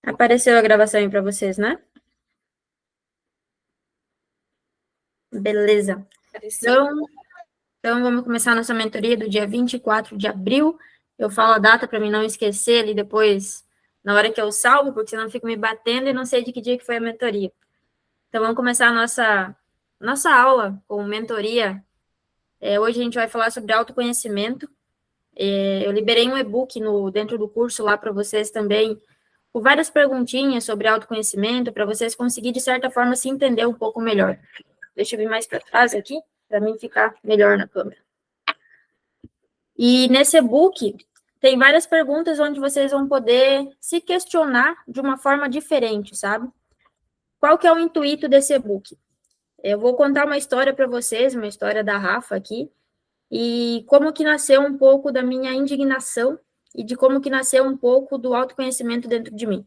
Apareceu a gravação aí para vocês, né? Beleza. Então, vamos começar a nossa mentoria do dia 24 de abril. Eu falo a data para mim não esquecer ali depois, na hora que eu salvo, porque senão eu fico me batendo e não sei de que dia que foi a mentoria. Então, vamos começar a nossa aula com mentoria. Hoje a gente vai falar sobre autoconhecimento. Eu liberei um e-book dentro do curso lá para vocês também, com várias perguntinhas sobre autoconhecimento, para vocês conseguirem, de certa forma, se entender um pouco melhor. Deixa eu vir mais para trás aqui, para mim ficar melhor na câmera. E nesse e-book tem várias perguntas onde vocês vão poder se questionar de uma forma diferente, sabe? Qual que é o intuito desse e-book? Eu vou contar uma história para vocês, uma história da Rafa aqui, e como que nasceu um pouco da minha indignação e de como que nasceu um pouco do autoconhecimento dentro de mim.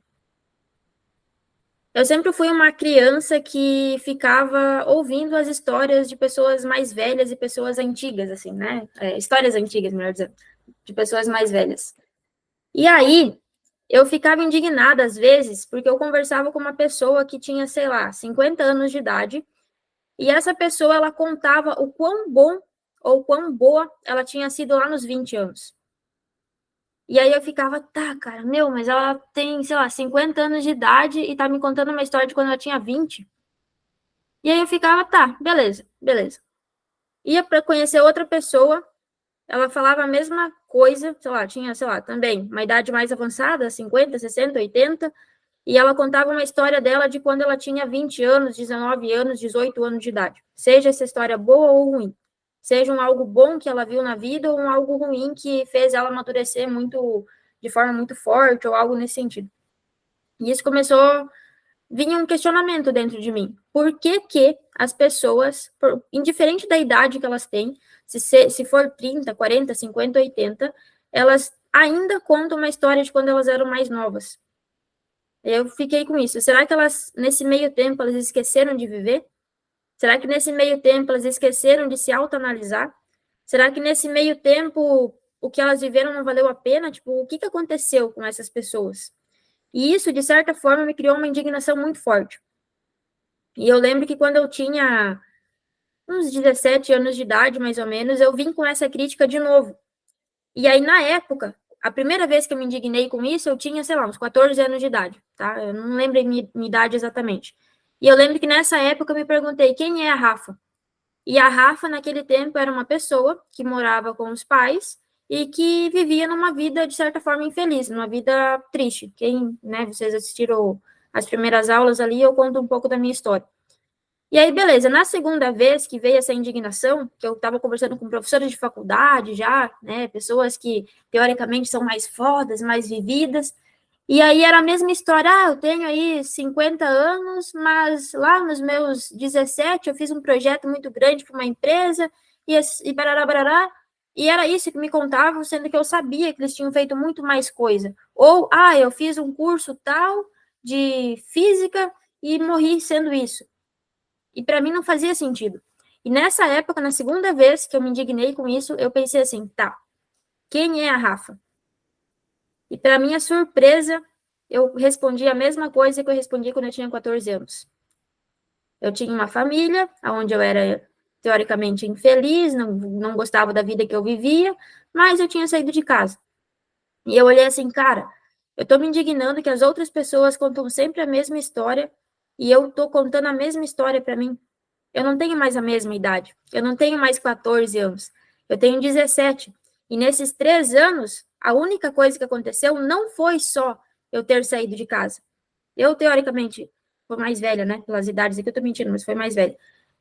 Eu sempre fui uma criança que ficava ouvindo as histórias de pessoas mais velhas e pessoas antigas, assim, né? Histórias antigas, melhor dizendo, de pessoas mais velhas. E aí, eu ficava indignada às vezes, porque eu conversava com uma pessoa que tinha, sei lá, 50 anos de idade, e essa pessoa, ela contava o quão bom ou quão boa ela tinha sido lá nos 20 anos. E aí eu ficava, tá, cara, mas ela tem, sei lá, 50 anos de idade e tá me contando uma história de quando ela tinha 20. E aí eu ficava, tá, beleza, beleza. Ia para conhecer outra pessoa, ela falava a mesma coisa, sei lá, tinha, sei lá, também uma idade mais avançada, 50, 60, 80, e ela contava uma história dela de quando ela tinha 20 anos, 19 anos, 18 anos de idade. Seja essa história boa ou ruim. Seja um algo bom que ela viu na vida ou um algo ruim que fez ela amadurecer muito, de forma muito forte ou algo nesse sentido. E isso começou, vinha um questionamento dentro de mim. Por que que as pessoas, indiferente da idade que elas têm, se for 30, 40, 50, 80, elas ainda contam uma história de quando elas eram mais novas? Eu fiquei com isso. Será que elas, nesse meio tempo, elas esqueceram de viver? Será que nesse meio tempo elas esqueceram de se autoanalisar? Será que nesse meio tempo o que elas viveram não valeu a pena? Tipo, o que aconteceu com essas pessoas? E isso, de certa forma, me criou uma indignação muito forte. E eu lembro que quando eu tinha uns 17 anos de idade, mais ou menos, eu vim com essa crítica de novo. E aí, na época, a primeira vez que eu me indignei com isso, eu tinha, sei lá, uns 14 anos de idade, tá? Eu não lembro minha idade exatamente. E eu lembro que nessa época eu me perguntei, quem é a Rafa? E a Rafa, naquele tempo, era uma pessoa que morava com os pais e que vivia numa vida, de certa forma, infeliz, numa vida triste. Quem, né, vocês assistiram as primeiras aulas ali, eu conto um pouco da minha história. E aí, beleza, na segunda vez que veio essa indignação, que eu estava conversando com professores de faculdade já, né, pessoas que teoricamente são mais fodas, mais vividas, e aí era a mesma história, eu tenho aí 50 anos, mas lá nos meus 17 eu fiz um projeto muito grande para uma empresa, e barará, barará, e era isso que me contavam, sendo que eu sabia que eles tinham feito muito mais coisa. Ou, eu fiz um curso tal de física e morri sendo isso. E para mim não fazia sentido. E nessa época, na segunda vez que eu me indignei com isso, eu pensei assim, tá, quem é a Rafa? E para minha surpresa, eu respondi a mesma coisa que eu respondi quando eu tinha 14 anos. Eu tinha uma família, onde eu era teoricamente infeliz, não gostava da vida que eu vivia, mas eu tinha saído de casa. E eu olhei assim, cara, eu tô me indignando que as outras pessoas contam sempre a mesma história e eu tô contando a mesma história para mim. Eu não tenho mais a mesma idade. Eu não tenho mais 14 anos. Eu tenho 17. E nesses 3 anos, a única coisa que aconteceu não foi só eu ter saído de casa. Eu, teoricamente, fui mais velha, né? Pelas idades aqui eu tô mentindo, mas foi mais velha.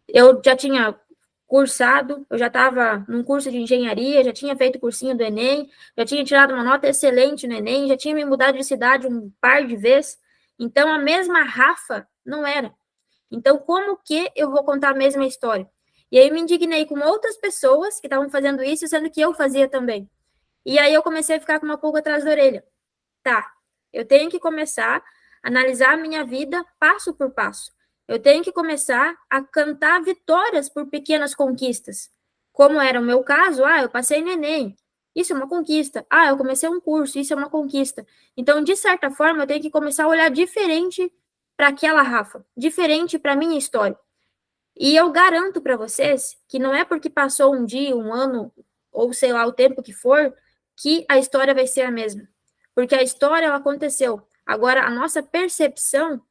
Eu já tinha cursado, eu já estava num curso de engenharia, já tinha feito cursinho do Enem, já tinha tirado uma nota excelente no Enem, já tinha me mudado de cidade um par de vezes. Então, a mesma Rafa não era. Então, como que eu vou contar a mesma história? E aí eu me indignei com outras pessoas que estavam fazendo isso, sendo que eu fazia também. E aí eu comecei a ficar com uma pulga atrás da orelha. Tá, eu tenho que começar a analisar a minha vida passo por passo. Eu tenho que começar a cantar vitórias por pequenas conquistas. Como era o meu caso, eu passei no Enem. isso é uma conquista. Ah, eu comecei um curso, isso é uma conquista. Então, de certa forma, eu tenho que começar a olhar diferente para aquela Rafa, diferente para a minha história. E eu garanto para vocês que não é porque passou um dia, um ano, ou sei lá, o tempo que for, que a história vai ser a mesma. Porque a história, ela aconteceu. Agora, a nossa percepção,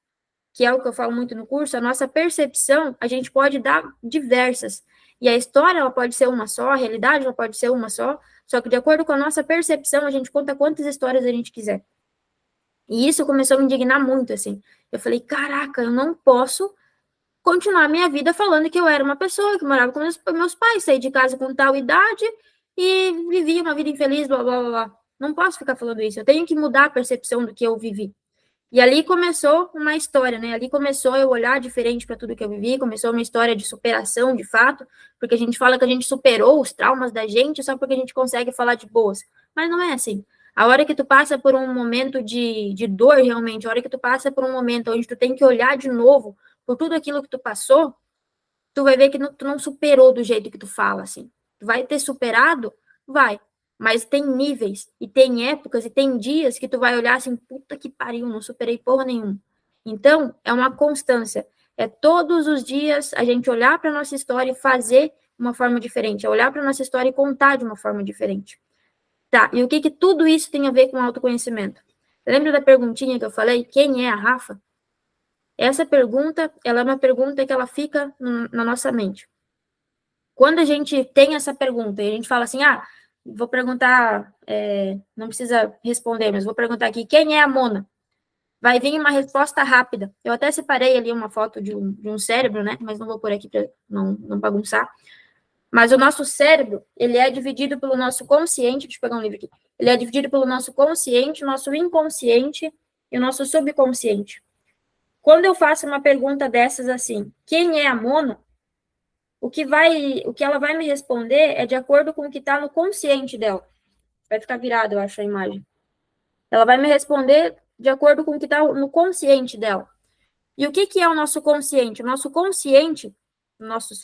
que é o que eu falo muito no curso, a nossa percepção, a gente pode dar diversas. E a história, ela pode ser uma só, a realidade, ela pode ser uma só que de acordo com a nossa percepção, a gente conta quantas histórias a gente quiser. E isso começou a me indignar muito, assim. Eu falei, caraca, eu não posso continuar a minha vida falando que eu era uma pessoa que morava com meus pais, saí de casa com tal idade e vivia uma vida infeliz, blá, blá, blá, blá. Não posso ficar falando isso, eu tenho que mudar a percepção do que eu vivi. E ali começou uma história, né? Ali começou eu olhar diferente para tudo que eu vivi, começou uma história de superação, de fato, porque a gente fala que a gente superou os traumas da gente só porque a gente consegue falar de boas. Mas não é assim. A hora que tu passa por um momento de dor, realmente, a hora que tu passa por um momento onde tu tem que olhar de novo por tudo aquilo que tu passou, tu vai ver que tu não superou do jeito que tu fala, assim. Tu vai ter superado? Vai. Mas tem níveis, e tem épocas, e tem dias que tu vai olhar assim, puta que pariu, não superei porra nenhuma. Então, é uma constância. É todos os dias a gente olhar para nossa história e fazer uma forma diferente. É olhar para nossa história e contar de uma forma diferente. Tá, e o que tudo isso tem a ver com autoconhecimento? Lembra da perguntinha que eu falei? Quem é a Rafa? Essa pergunta, ela é uma pergunta que ela fica na nossa mente. Quando a gente tem essa pergunta e a gente fala assim, vou perguntar, não precisa responder, mas vou perguntar aqui, quem é a Mona? Vai vir uma resposta rápida. Eu até separei ali uma foto de um cérebro, né? Mas não vou pôr aqui para não bagunçar. Mas o nosso cérebro, ele é dividido pelo nosso consciente, deixa eu pegar um livro aqui. Ele é dividido pelo nosso consciente, nosso inconsciente e o nosso subconsciente. Quando eu faço uma pergunta dessas assim, quem é a Mona? O que ela vai me responder é de acordo com o que está no consciente dela. Vai ficar virado, eu acho, a imagem. Ela vai me responder de acordo com o que está no consciente dela. E o que é o nosso consciente? O nosso consciente,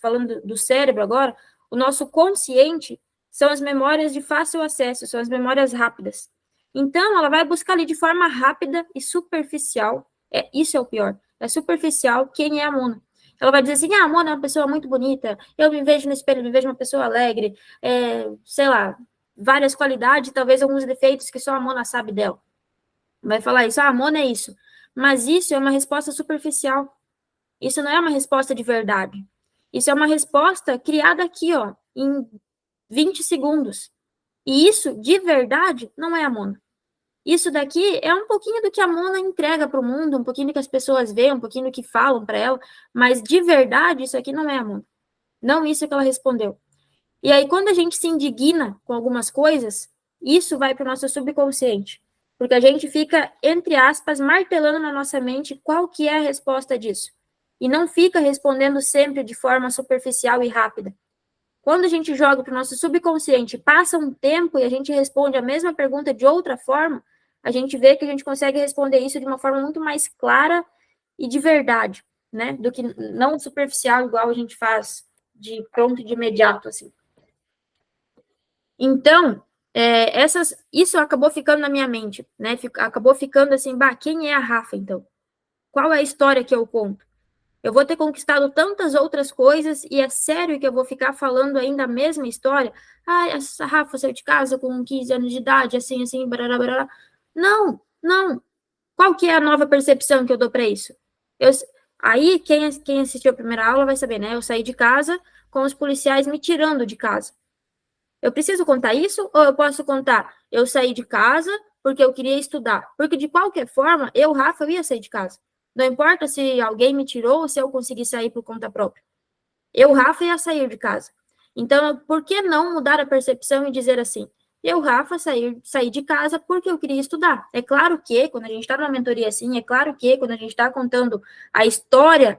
falando do cérebro agora, o nosso consciente são as memórias de fácil acesso, são as memórias rápidas. Então, ela vai buscar ali de forma rápida e superficial, isso é o pior, é superficial quem é a Mona. Ela vai dizer assim, a Mona é uma pessoa muito bonita, eu me vejo no espelho, me vejo uma pessoa alegre, sei lá, várias qualidades, talvez alguns defeitos que só a Mona sabe dela. Vai falar isso, a Mona é isso. Mas isso é uma resposta superficial. Isso não é uma resposta de verdade. Isso é uma resposta criada aqui, ó, em 20 segundos. E isso, de verdade, não é a Mona. Isso daqui é um pouquinho do que a Mona entrega para o mundo, um pouquinho do que as pessoas veem, um pouquinho do que falam para ela, mas de verdade, isso aqui não é a Mona. Não isso que ela respondeu. E aí, quando a gente se indigna com algumas coisas, isso vai para o nosso subconsciente. Porque a gente fica, entre aspas, martelando na nossa mente qual que é a resposta disso. E não fica respondendo sempre de forma superficial e rápida. Quando a gente joga para o nosso subconsciente, passa um tempo e a gente responde a mesma pergunta de outra forma, a gente vê que a gente consegue responder isso de uma forma muito mais clara e de verdade, né? Do que não superficial, igual a gente faz de pronto, de imediato, assim. Então, isso acabou ficando na minha mente, né? Acabou ficando assim, quem é a Rafa, então? Qual é a história que eu conto? Eu vou ter conquistado tantas outras coisas e é sério que eu vou ficar falando ainda a mesma história? Essa Rafa saiu de casa com 15 anos de idade, assim, barará, barará. Não, não. Qual que é a nova percepção que eu dou para isso? Aí, quem assistiu a primeira aula vai saber, né? Eu saí de casa com os policiais me tirando de casa. Eu preciso contar isso ou eu posso contar? Eu saí de casa porque eu queria estudar. Porque, de qualquer forma, Rafa, eu ia sair de casa. Não importa se alguém me tirou ou se eu consegui sair por conta própria. Rafa, ia sair de casa. Então, por que não mudar a percepção e dizer assim, Rafa, saí de casa porque eu queria estudar. É claro que, quando a gente está numa mentoria assim, é claro que, quando a gente está contando a história,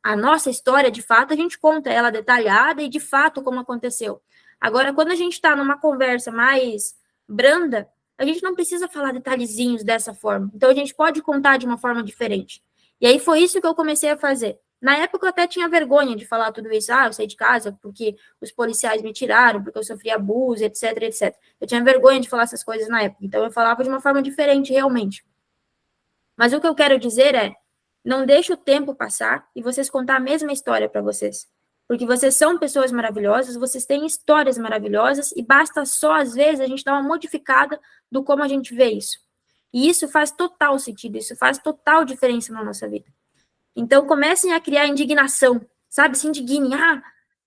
a nossa história, de fato, a gente conta ela detalhada e, de fato, como aconteceu. Agora, quando a gente está numa conversa mais branda, a gente não precisa falar detalhezinhos dessa forma. Então, a gente pode contar de uma forma diferente. E aí, foi isso que eu comecei a fazer. Na época eu até tinha vergonha de falar tudo isso. Eu saí de casa porque os policiais me tiraram, porque eu sofri abuso, etc, etc. Eu tinha vergonha de falar essas coisas na época. Então eu falava de uma forma diferente, realmente. Mas o que eu quero dizer é, não deixe o tempo passar e vocês contar a mesma história para vocês. Porque vocês são pessoas maravilhosas, vocês têm histórias maravilhosas e basta só, às vezes, a gente dar uma modificada do como a gente vê isso. E isso faz total sentido, isso faz total diferença na nossa vida. Então, comecem a criar indignação, sabe? Se indignem.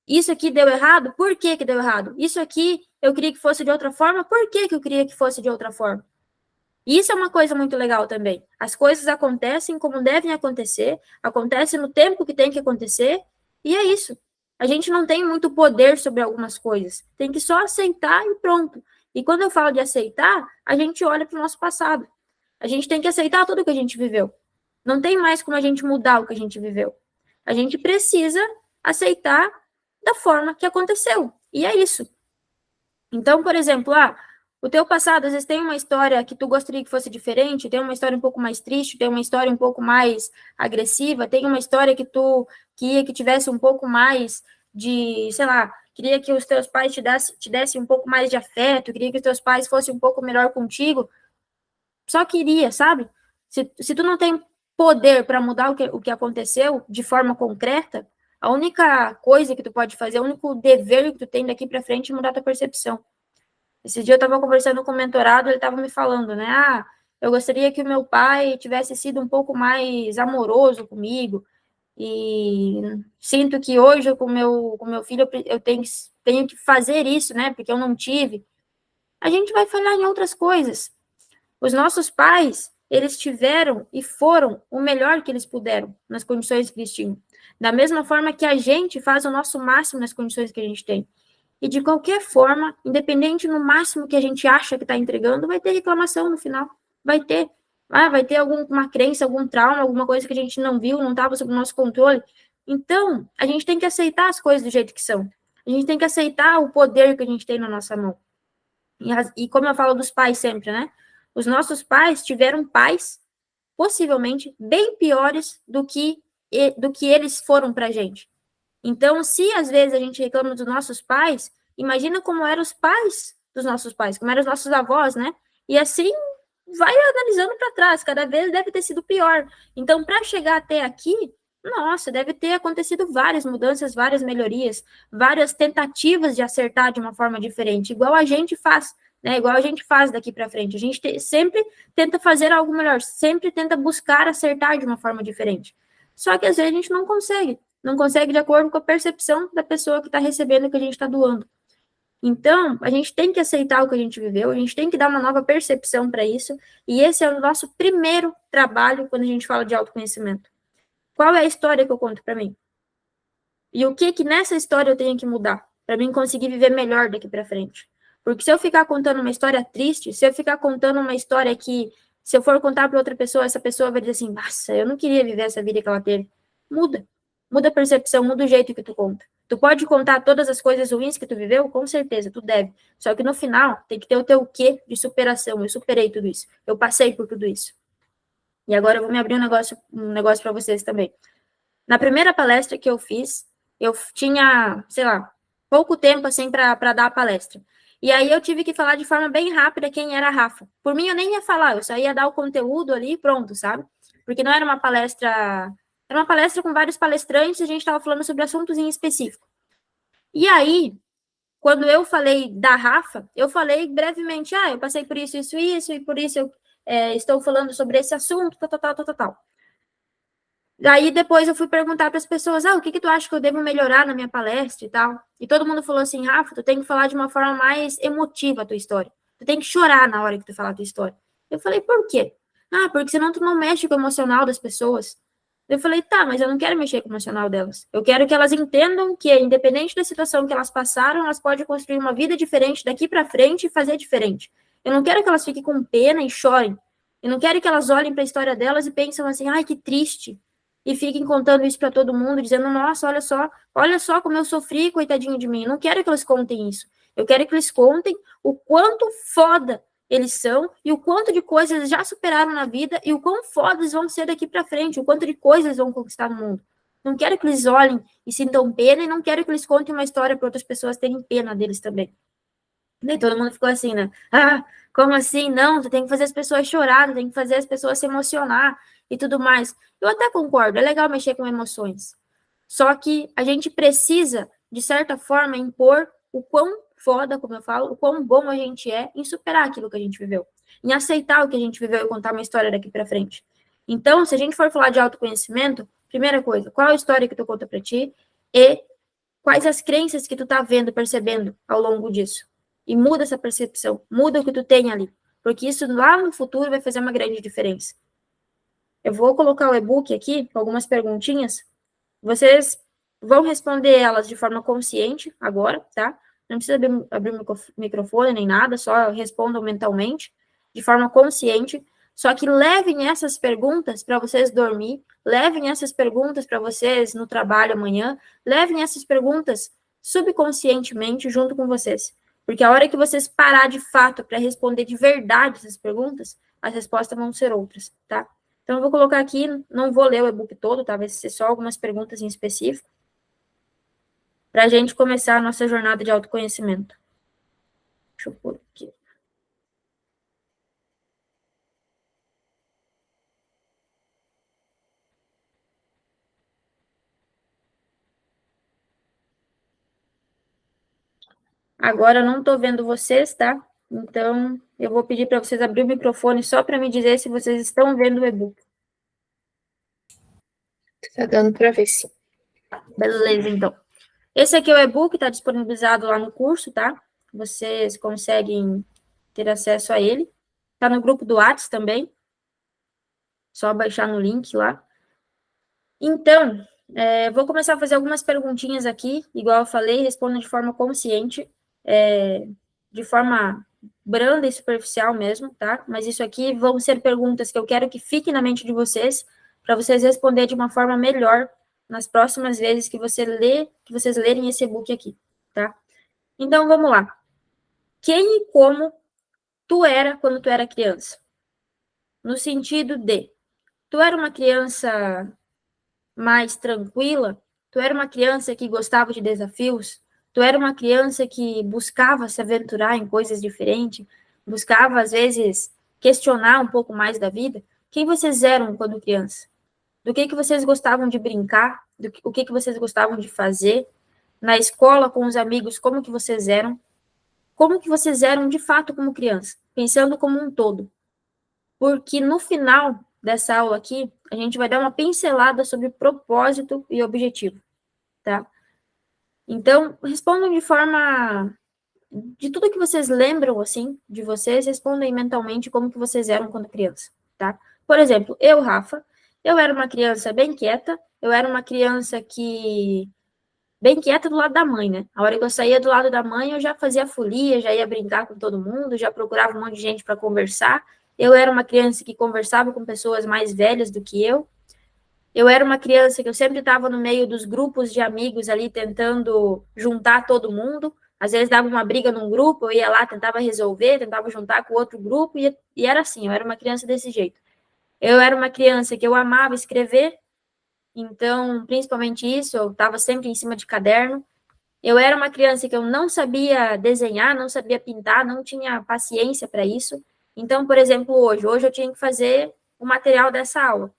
Isso aqui deu errado? Por que que deu errado? Isso aqui eu queria que fosse de outra forma? Por que que eu queria que fosse de outra forma? Isso é uma coisa muito legal também. As coisas acontecem como devem acontecer, acontecem no tempo que tem que acontecer, e é isso. A gente não tem muito poder sobre algumas coisas, tem que só aceitar e pronto. E quando eu falo de aceitar, a gente olha para o nosso passado. A gente tem que aceitar tudo que a gente viveu. Não tem mais como a gente mudar o que a gente viveu. A gente precisa aceitar da forma que aconteceu. E é isso. Então, por exemplo, o teu passado, às vezes tem uma história que tu gostaria que fosse diferente, tem uma história um pouco mais triste, tem uma história um pouco mais agressiva, tem uma história que tu queria que tivesse um pouco mais de, sei lá, queria que os teus pais te dessem um pouco mais de afeto, queria que os teus pais fossem um pouco melhor contigo, só queria, sabe? Se tu não tem poder para mudar o que aconteceu de forma concreta, a única coisa que tu pode fazer, o único dever que tu tem daqui para frente é mudar tua percepção. Esse dia eu estava conversando com o mentorado, ele estava me falando, né? Eu gostaria que o meu pai tivesse sido um pouco mais amoroso comigo. E sinto que hoje, com meu filho, eu tenho que fazer isso, né? Porque eu não tive. A gente vai falhar em outras coisas. Os nossos pais, eles tiveram e foram o melhor que eles puderam, nas condições que eles tinham. Da mesma forma que a gente faz o nosso máximo nas condições que a gente tem. E de qualquer forma, independente no máximo que a gente acha que está entregando, vai ter reclamação no final. Vai ter. Vai ter alguma crença, algum trauma, alguma coisa que a gente não viu, não estava sob o nosso controle. Então, a gente tem que aceitar as coisas do jeito que são. A gente tem que aceitar o poder que a gente tem na nossa mão. E como eu falo dos pais sempre, né? Os nossos pais tiveram pais, possivelmente, bem piores do que eles foram para a gente. Então, se às vezes a gente reclama dos nossos pais, imagina como eram os pais dos nossos pais, como eram os nossos avós, né? E assim vai analisando para trás, cada vez deve ter sido pior. Então, para chegar até aqui, nossa, deve ter acontecido várias mudanças, várias melhorias, várias tentativas de acertar de uma forma diferente, igual a gente faz, né? Igual a gente faz daqui para frente. A gente sempre tenta fazer algo melhor, sempre tenta buscar acertar de uma forma diferente. Só que às vezes a gente não consegue. Não consegue de acordo com a percepção da pessoa que está recebendo o que a gente está doando. Então, a gente tem que aceitar o que a gente viveu, a gente tem que dar uma nova percepção para isso, e esse é o nosso primeiro trabalho quando a gente fala de autoconhecimento. Qual é a história que eu conto para mim? E o que nessa história eu tenho que mudar para mim conseguir viver melhor daqui para frente? Porque se eu ficar contando uma história triste, se eu ficar contando uma história que, se eu for contar para outra pessoa, essa pessoa vai dizer assim, nossa, eu não queria viver essa vida que ela teve. Muda. Muda a percepção, muda o jeito que tu conta. Tu pode contar todas as coisas ruins que tu viveu? Com certeza, tu deve. Só que no final, tem que ter o teu quê de superação. Eu superei tudo isso. Eu passei por tudo isso. E agora eu vou me abrir um negócio para vocês também. Na primeira palestra que eu fiz, eu tinha, sei lá, pouco tempo, assim, para dar a palestra. E aí eu tive que falar de forma bem rápida quem era a Rafa. Por mim, eu nem ia falar, eu só ia dar o conteúdo ali e pronto, sabe? Porque não era uma palestra... Era uma palestra com vários palestrantes e a gente estava falando sobre assuntos em específico. E aí, quando eu falei da Rafa, eu falei brevemente, eu passei por isso, isso, isso, e por isso eu estou falando sobre esse assunto, tal. Daí depois eu fui perguntar para as pessoas, o que tu acha que eu devo melhorar na minha palestra e tal? E todo mundo falou assim, Rafa, tu tem que falar de uma forma mais emotiva a tua história. Tu tem que chorar na hora que tu falar a tua história. Eu falei, por quê? Porque senão tu não mexe com o emocional das pessoas. Eu falei, tá, mas eu não quero mexer com o emocional delas. Eu quero que elas entendam que, independente da situação que elas passaram, elas podem construir uma vida diferente daqui para frente e fazer diferente. Eu não quero que elas fiquem com pena e chorem. Eu não quero que elas olhem para a história delas e pensem assim, ai, que triste. E fiquem contando isso para todo mundo, dizendo, nossa, olha só como eu sofri, coitadinho de mim. Eu não quero que elas contem isso. Eu quero que eles contem o quanto foda eles são e o quanto de coisas eles já superaram na vida e o quão foda eles vão ser daqui para frente, o quanto de coisas eles vão conquistar no mundo. Não quero que eles olhem e sintam pena, e não quero que eles contem uma história para outras pessoas terem pena deles também. Daí todo mundo ficou assim, né? Ah, como assim? Não, tu tem que fazer as pessoas chorar, tu tem que fazer as pessoas se emocionar e tudo mais. Eu até concordo, é legal mexer com emoções. Só que a gente precisa, de certa forma, impor o quão foda, como eu falo, o quão bom a gente é em superar aquilo que a gente viveu, em aceitar o que a gente viveu e contar uma história daqui para frente. Então, se a gente for falar de autoconhecimento, primeira coisa, qual a história que tu conta para ti e quais as crenças que tu tá vendo, percebendo ao longo disso. E muda essa percepção, muda o que tu tem ali, porque isso lá no futuro vai fazer uma grande diferença. Eu vou colocar o e-book aqui com algumas perguntinhas. Vocês vão responder elas de forma consciente agora, tá? Não precisa abrir o microfone nem nada, só respondam mentalmente, de forma consciente. Só que levem essas perguntas para vocês dormir, levem essas perguntas para vocês no trabalho amanhã, levem essas perguntas subconscientemente junto com vocês. Porque a hora que vocês parar de fato para responder de verdade essas perguntas, as respostas vão ser outras, tá? Então, eu vou colocar aqui, não vou ler o e-book todo, tá? Vai ser só algumas perguntas em específico, para a gente começar a nossa jornada de autoconhecimento. Deixa eu pôr aqui. Agora, eu não estou vendo vocês, tá? Então, eu vou pedir para vocês abrir o microfone só para me dizer se vocês estão vendo o e-book. Tá dando para ver, sim. Beleza, então. Esse aqui é o e-book, está disponibilizado lá no curso, tá? Vocês conseguem ter acesso a ele. Está no grupo do Whats também. Só baixar no link lá. Então, vou começar a fazer algumas perguntinhas aqui, igual eu falei, respondo de forma consciente, de forma branda e superficial mesmo, tá? Mas isso aqui vão ser perguntas que eu quero que fiquem na mente de vocês, para vocês responder de uma forma melhor nas próximas vezes que vocês lerem esse e-book aqui, tá? Então, vamos lá. Quem e como tu era quando tu era criança? No sentido de, tu era uma criança mais tranquila, tu era uma criança que gostava de desafios, tu era uma criança que buscava se aventurar em coisas diferentes, buscava, às vezes, questionar um pouco mais da vida. Quem vocês eram quando criança? Do que vocês gostavam de brincar? O que vocês gostavam de fazer? Na escola, com os amigos, como que vocês eram? Como que vocês eram, de fato, como criança? Pensando como um todo. Porque no final dessa aula aqui, a gente vai dar uma pincelada sobre propósito e objetivo, tá? Então, respondam de forma... De tudo que vocês lembram, assim, de vocês, respondem mentalmente como que vocês eram quando criança, tá? Por exemplo, eu, Rafa, eu era uma criança bem quieta, eu era uma criança que... Bem quieta do lado da mãe, né? A hora que eu saía do lado da mãe, eu já fazia folia, já ia brincar com todo mundo, já procurava um monte de gente para conversar. Eu era uma criança que conversava com pessoas mais velhas do que eu. Eu era uma criança que eu sempre estava no meio dos grupos de amigos ali, tentando juntar todo mundo. Às vezes dava uma briga num grupo, eu ia lá, tentava resolver, tentava juntar com outro grupo, e era assim, eu era uma criança desse jeito. Eu era uma criança que eu amava escrever, então, principalmente isso, eu estava sempre em cima de caderno. Eu era uma criança que eu não sabia desenhar, não sabia pintar, não tinha paciência para isso. Então, por exemplo, hoje eu tinha que fazer o material dessa aula.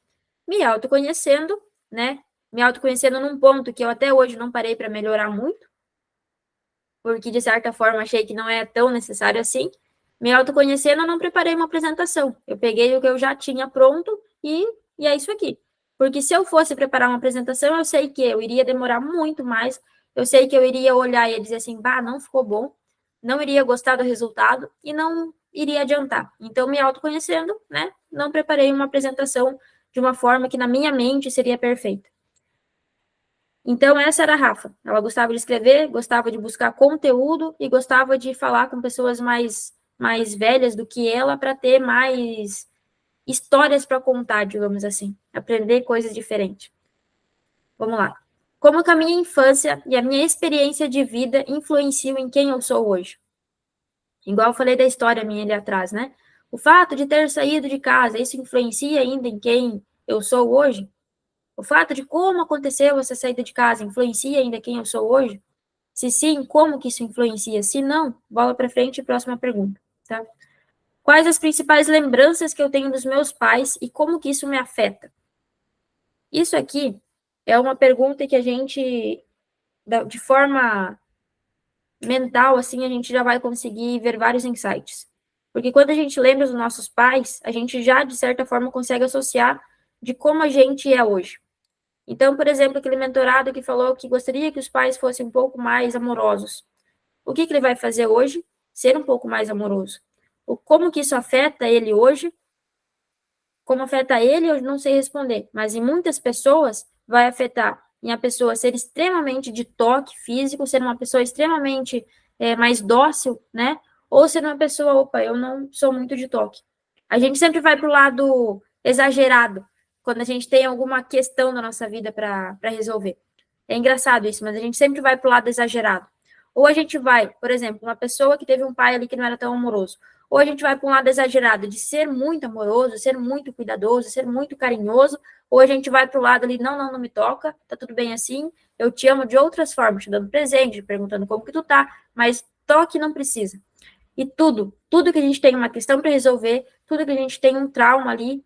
Me autoconhecendo, né? Me autoconhecendo num ponto que eu até hoje não parei para melhorar muito, porque de certa forma achei que não é tão necessário assim. Me autoconhecendo, eu não preparei uma apresentação. Eu peguei o que eu já tinha pronto e é isso aqui. Porque se eu fosse preparar uma apresentação, eu sei que eu iria demorar muito mais. Eu sei que eu iria olhar e dizer assim, bah, não ficou bom, não iria gostar do resultado e não iria adiantar. Então, me autoconhecendo, né, não preparei uma apresentação de uma forma que na minha mente seria perfeita. Então, essa era a Rafa. Ela gostava de escrever, gostava de buscar conteúdo e gostava de falar com pessoas mais velhas do que ela para ter mais histórias para contar, digamos assim. Aprender coisas diferentes. Vamos lá. Como que a minha infância e a minha experiência de vida influenciam em quem eu sou hoje? Igual eu falei da história minha ali atrás, né? O fato de ter saído de casa, isso influencia ainda em quem eu sou hoje? O fato de como aconteceu essa saída de casa influencia ainda quem eu sou hoje? Se sim, como que isso influencia? Se não, bola para frente e próxima pergunta, tá? Quais as principais lembranças que eu tenho dos meus pais e como que isso me afeta? Isso aqui é uma pergunta que a gente, de forma mental, assim, a gente já vai conseguir ver vários insights. Porque quando a gente lembra dos nossos pais, a gente já, de certa forma, consegue associar de como a gente é hoje. Então, por exemplo, aquele mentorado que falou que gostaria que os pais fossem um pouco mais amorosos. O que ele vai fazer hoje? Ser um pouco mais amoroso. Como que isso afeta ele hoje? Como afeta ele, eu não sei responder. Mas em muitas pessoas, vai afetar em a pessoa ser extremamente de toque físico, ser uma pessoa extremamente mais dócil, né? Ou ser uma pessoa, opa, eu não sou muito de toque. A gente sempre vai para o lado exagerado, quando a gente tem alguma questão na nossa vida para resolver. É engraçado isso, mas a gente sempre vai para o lado exagerado. Ou a gente vai, por exemplo, uma pessoa que teve um pai ali que não era tão amoroso. Ou a gente vai para um lado exagerado de ser muito amoroso, ser muito cuidadoso, ser muito carinhoso. Ou a gente vai para o lado ali, não me toca, tá tudo bem assim, eu te amo de outras formas, te dando presente, perguntando como que tu tá, mas toque não precisa. E tudo que a gente tem uma questão para resolver, tudo que a gente tem um trauma ali,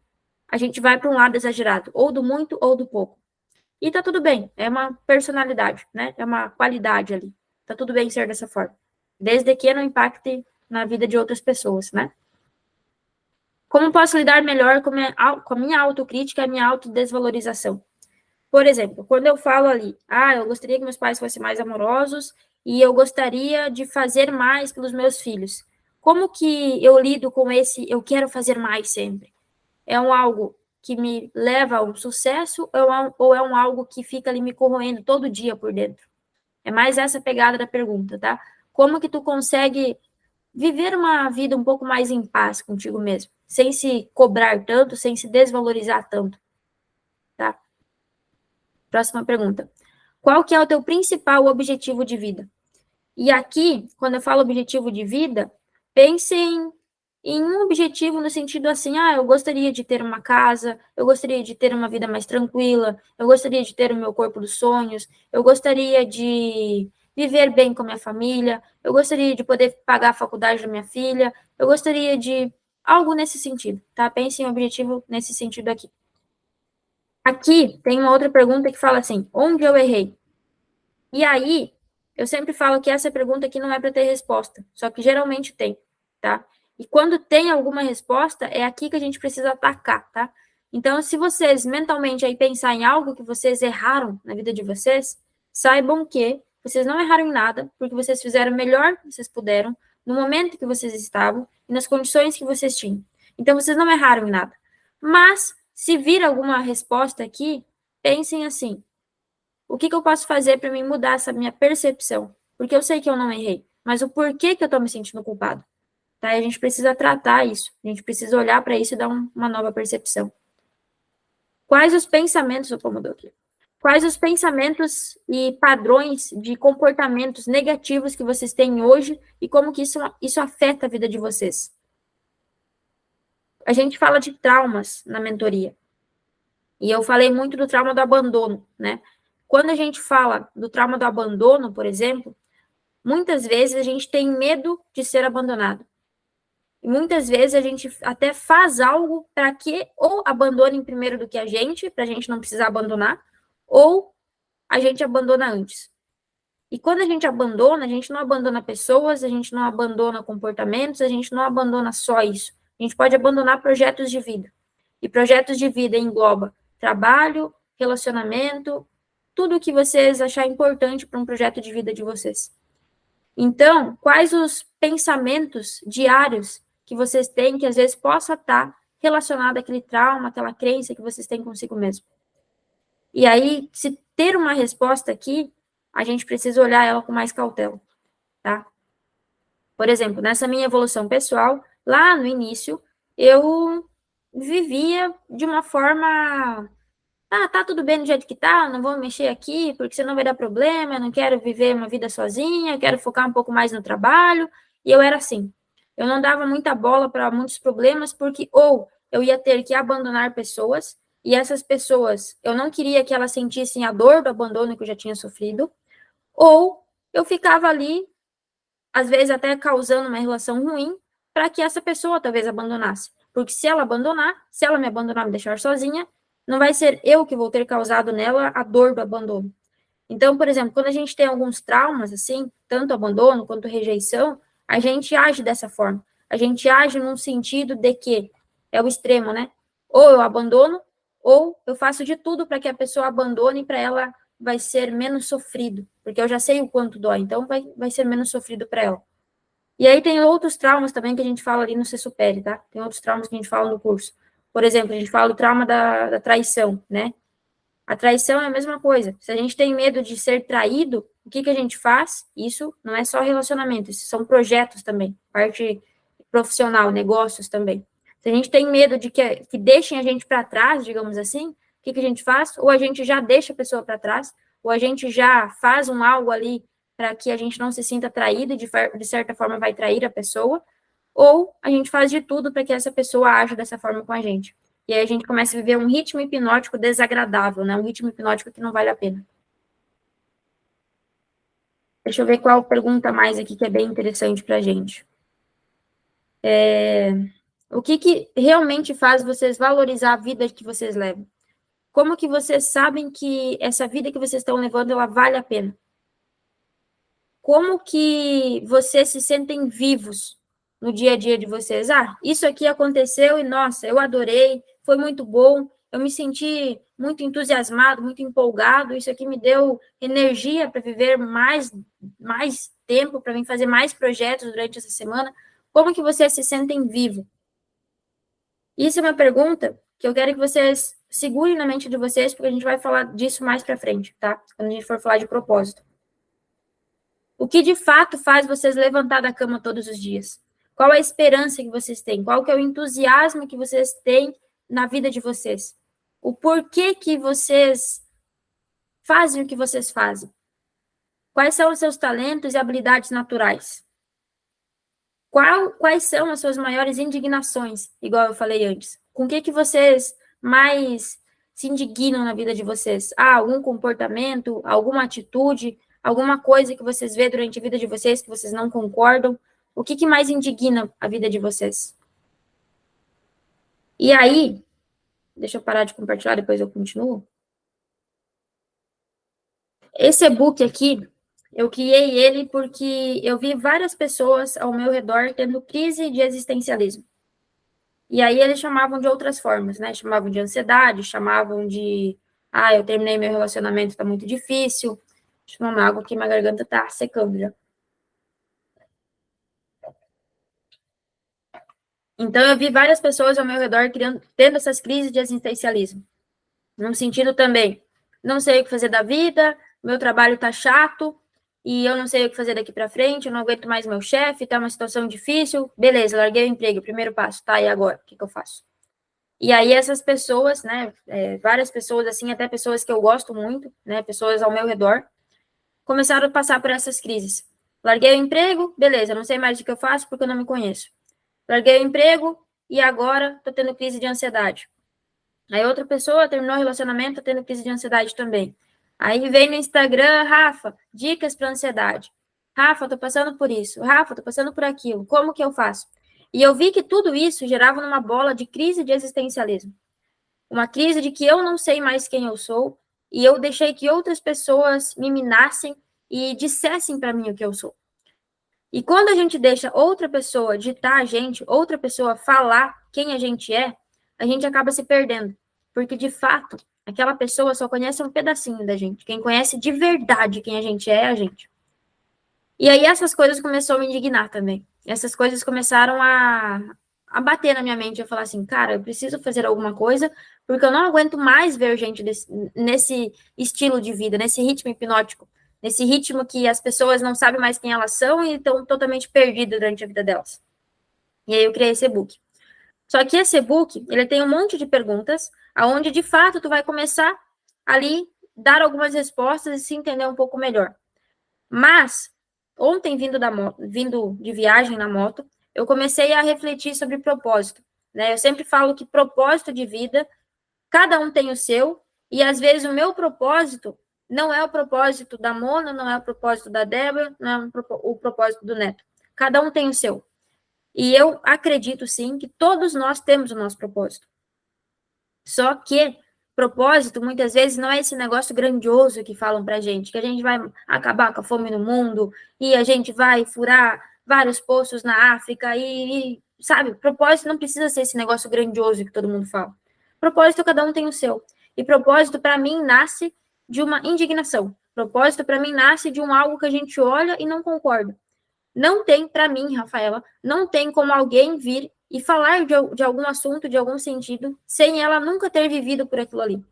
a gente vai para um lado exagerado, ou do muito ou do pouco. E tá tudo bem, é uma personalidade, né? É uma qualidade ali. Tá tudo bem ser dessa forma. Desde que não impacte na vida de outras pessoas, né? Como posso lidar melhor com a minha autocrítica e a minha autodesvalorização? Por exemplo, quando eu falo ali, eu gostaria que meus pais fossem mais amorosos e eu gostaria de fazer mais pelos meus filhos. Como que eu lido com esse eu quero fazer mais sempre? É algo que me leva a um sucesso ou é algo que fica ali me corroendo todo dia por dentro? É mais essa pegada da pergunta, tá? Como que tu consegue viver uma vida um pouco mais em paz contigo mesmo, sem se cobrar tanto, sem se desvalorizar tanto, tá? Próxima pergunta. Qual que é o teu principal objetivo de vida? E aqui, quando eu falo objetivo de vida, pense em um objetivo no sentido assim, eu gostaria de ter uma casa, eu gostaria de ter uma vida mais tranquila, eu gostaria de ter o meu corpo dos sonhos, eu gostaria de viver bem com a minha família, eu gostaria de poder pagar a faculdade da minha filha, eu gostaria de algo nesse sentido, tá? Pense em um objetivo nesse sentido aqui. Aqui tem uma outra pergunta que fala assim, onde eu errei? E aí, eu sempre falo que essa pergunta aqui não é para ter resposta, só que geralmente tem, tá? E quando tem alguma resposta, é aqui que a gente precisa atacar, tá? Então, se vocês mentalmente aí pensar em algo que vocês erraram na vida de vocês, saibam que vocês não erraram em nada, porque vocês fizeram o melhor que vocês puderam, no momento que vocês estavam e nas condições que vocês tinham. Então, vocês não erraram em nada. Mas, se vir alguma resposta aqui, pensem assim, o que eu posso fazer para mim mudar essa minha percepção? Porque eu sei que eu não errei, mas o porquê que eu estou me sentindo culpado? Tá? E a gente precisa tratar isso, a gente precisa olhar para isso e dar uma nova percepção. Quais os pensamentos, Quais os pensamentos e padrões de comportamentos negativos que vocês têm hoje e como que isso afeta a vida de vocês? A gente fala de traumas na mentoria. E eu falei muito do trauma do abandono, né? Quando a gente fala do trauma do abandono, por exemplo, muitas vezes a gente tem medo de ser abandonado. E muitas vezes a gente até faz algo para que ou abandonem primeiro do que a gente, para a gente não precisar abandonar, ou a gente abandona antes. E quando a gente não abandona pessoas, a gente não abandona comportamentos, a gente não abandona só isso. A gente pode abandonar projetos de vida. E projetos de vida engloba trabalho, relacionamento, tudo o que vocês acharem importante para um projeto de vida de vocês. Então, quais os pensamentos diários que vocês têm que às vezes possa estar relacionado àquele trauma, aquela crença que vocês têm consigo mesmo? E aí, se ter uma resposta aqui, a gente precisa olhar ela com mais cautela, tá? Por exemplo, nessa minha evolução pessoal, lá no início, eu vivia de uma forma tá tudo bem do jeito que tá, não vou mexer aqui, porque senão vai dar problema, eu não quero viver uma vida sozinha, eu quero focar um pouco mais no trabalho, e eu era assim. Eu não dava muita bola para muitos problemas, porque ou eu ia ter que abandonar pessoas, e essas pessoas, eu não queria que elas sentissem a dor do abandono que eu já tinha sofrido, ou eu ficava ali, às vezes até causando uma relação ruim, para que essa pessoa talvez abandonasse. Porque se ela abandonar, se ela me abandonar, me deixar sozinha, não vai ser eu que vou ter causado nela a dor do abandono. Então, por exemplo, quando a gente tem alguns traumas, assim, tanto abandono quanto rejeição, a gente age dessa forma. A gente age num sentido de que é o extremo, né? Ou eu abandono, ou eu faço de tudo para que a pessoa abandone, para ela vai ser menos sofrido, porque eu já sei o quanto dói, então vai ser menos sofrido para ela. E aí tem outros traumas também que a gente fala ali no Se Supere, tá? Tem outros traumas que a gente fala no curso. Por exemplo, a gente fala do trauma da traição, né? A traição é a mesma coisa. Se a gente tem medo de ser traído, o que a gente faz? Isso não é só relacionamento, isso são projetos também, parte profissional, negócios também. Se a gente tem medo de que deixem a gente para trás, digamos assim, o que a gente faz? Ou a gente já deixa a pessoa para trás, ou a gente já faz algo ali para que a gente não se sinta traído e de certa forma vai trair a pessoa, ou a gente faz de tudo para que essa pessoa aja dessa forma com a gente. E aí a gente começa a viver um ritmo hipnótico desagradável, né? Um ritmo hipnótico que não vale a pena. Deixa eu ver qual pergunta mais aqui que é bem interessante para a gente. O que realmente faz vocês valorizar a vida que vocês levam? Como que vocês sabem que essa vida que vocês estão levando, ela vale a pena? Como que vocês se sentem vivos no dia a dia de vocês? Ah, isso aqui aconteceu e, nossa, eu adorei, foi muito bom, eu me senti muito entusiasmado, muito empolgado, isso aqui me deu energia para viver mais tempo, para mim fazer mais projetos durante essa semana. Como que vocês se sentem vivos? Isso é uma pergunta que eu quero que vocês segurem na mente de vocês, porque a gente vai falar disso mais para frente, tá? Quando a gente for falar de propósito. O que de fato faz vocês levantar da cama todos os dias? Qual a esperança que vocês têm? Qual que é o entusiasmo que vocês têm na vida de vocês? O porquê que vocês fazem o que vocês fazem? Quais são os seus talentos e habilidades naturais? Quais são as suas maiores indignações, igual eu falei antes? Com o que vocês mais se indignam na vida de vocês? Ah, algum comportamento, alguma atitude, alguma coisa que vocês vê durante a vida de vocês que vocês não concordam? O que mais indigna a vida de vocês? E aí, deixa eu parar de compartilhar, depois eu continuo. Esse e-book aqui, eu criei ele porque eu vi várias pessoas ao meu redor tendo crise de existencialismo. E aí eles chamavam de outras formas, né? Chamavam de ansiedade, chamavam de, eu terminei meu relacionamento, tá muito difícil. Deixa eu tomar água aqui, minha garganta tá secando já. Então eu vi várias pessoas ao meu redor tendo essas crises de existencialismo. Num sentido também, não sei o que fazer da vida, meu trabalho tá chato, e eu não sei o que fazer daqui para frente, eu não aguento mais meu chefe, tá uma situação difícil. Beleza, larguei o emprego, primeiro passo, tá, e agora? O que eu faço? E aí essas pessoas, né, várias pessoas assim, até pessoas que eu gosto muito, né, pessoas ao meu redor, começaram a passar por essas crises. Larguei o emprego, beleza, não sei mais o que eu faço porque eu não me conheço. Larguei o emprego e agora tô tendo crise de ansiedade. Aí outra pessoa terminou o relacionamento, tá tendo crise de ansiedade também. Aí vem no Instagram, Rafa, dicas para ansiedade. Rafa, tô passando por isso. Rafa, tô passando por aquilo. Como que eu faço? E eu vi que tudo isso gerava numa bola de crise de existencialismo. Uma crise de que eu não sei mais quem eu sou e eu deixei que outras pessoas me minassem e dissessem para mim o que eu sou. E quando a gente deixa outra pessoa ditar a gente, outra pessoa falar quem a gente acaba se perdendo. Porque, de fato, aquela pessoa só conhece um pedacinho da gente. Quem conhece de verdade quem a gente é a gente. E aí essas coisas começaram a me indignar também. Essas coisas começaram a bater na minha mente. Eu falar assim, cara, eu preciso fazer alguma coisa, porque eu não aguento mais ver gente nesse estilo de vida, nesse ritmo hipnótico, nesse ritmo que as pessoas não sabem mais quem elas são e estão totalmente perdidas durante a vida delas. E aí eu criei esse e-book. Só que esse e-book, ele tem um monte de perguntas, aonde de fato tu vai começar ali dar algumas respostas e se entender um pouco melhor. Mas ontem, vindo de viagem na moto, eu comecei a refletir sobre propósito, né? Eu sempre falo que propósito de vida, Cada um tem o seu, e às vezes o meu propósito não é o propósito da Mona, não é o propósito da Débora, não é o propósito do Neto. Cada um tem o seu. E eu acredito, sim, que todos nós temos o nosso propósito. Só que propósito, muitas vezes, não é esse negócio grandioso que falam pra gente, que a gente vai acabar com a fome no mundo, e a gente vai furar vários poços na África, sabe, propósito não precisa ser esse negócio grandioso que todo mundo fala. Propósito, cada um tem o seu. E propósito, para mim, nasce de uma indignação. Propósito, para mim, nasce de um algo que a gente olha e não concorda. Não tem, para mim, Rafaela, não tem como alguém vir e falar de algum assunto, de algum sentido, sem ela nunca ter vivido por aquilo ali.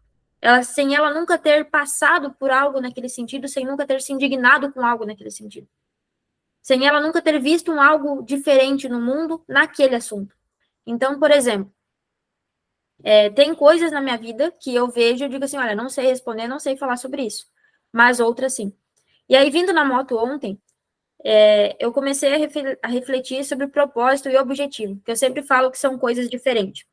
Sem ela nunca ter passado por algo naquele sentido, sem nunca ter se indignado com algo naquele sentido. Sem ela nunca ter visto algo diferente no mundo naquele assunto. Então, por exemplo, tem coisas na minha vida que eu vejo e digo assim, olha, não sei responder, não sei falar sobre isso. Mas outras sim. E aí, vindo na moto ontem, eu comecei a refletir sobre propósito e objetivo, que eu sempre falo que são coisas diferentes.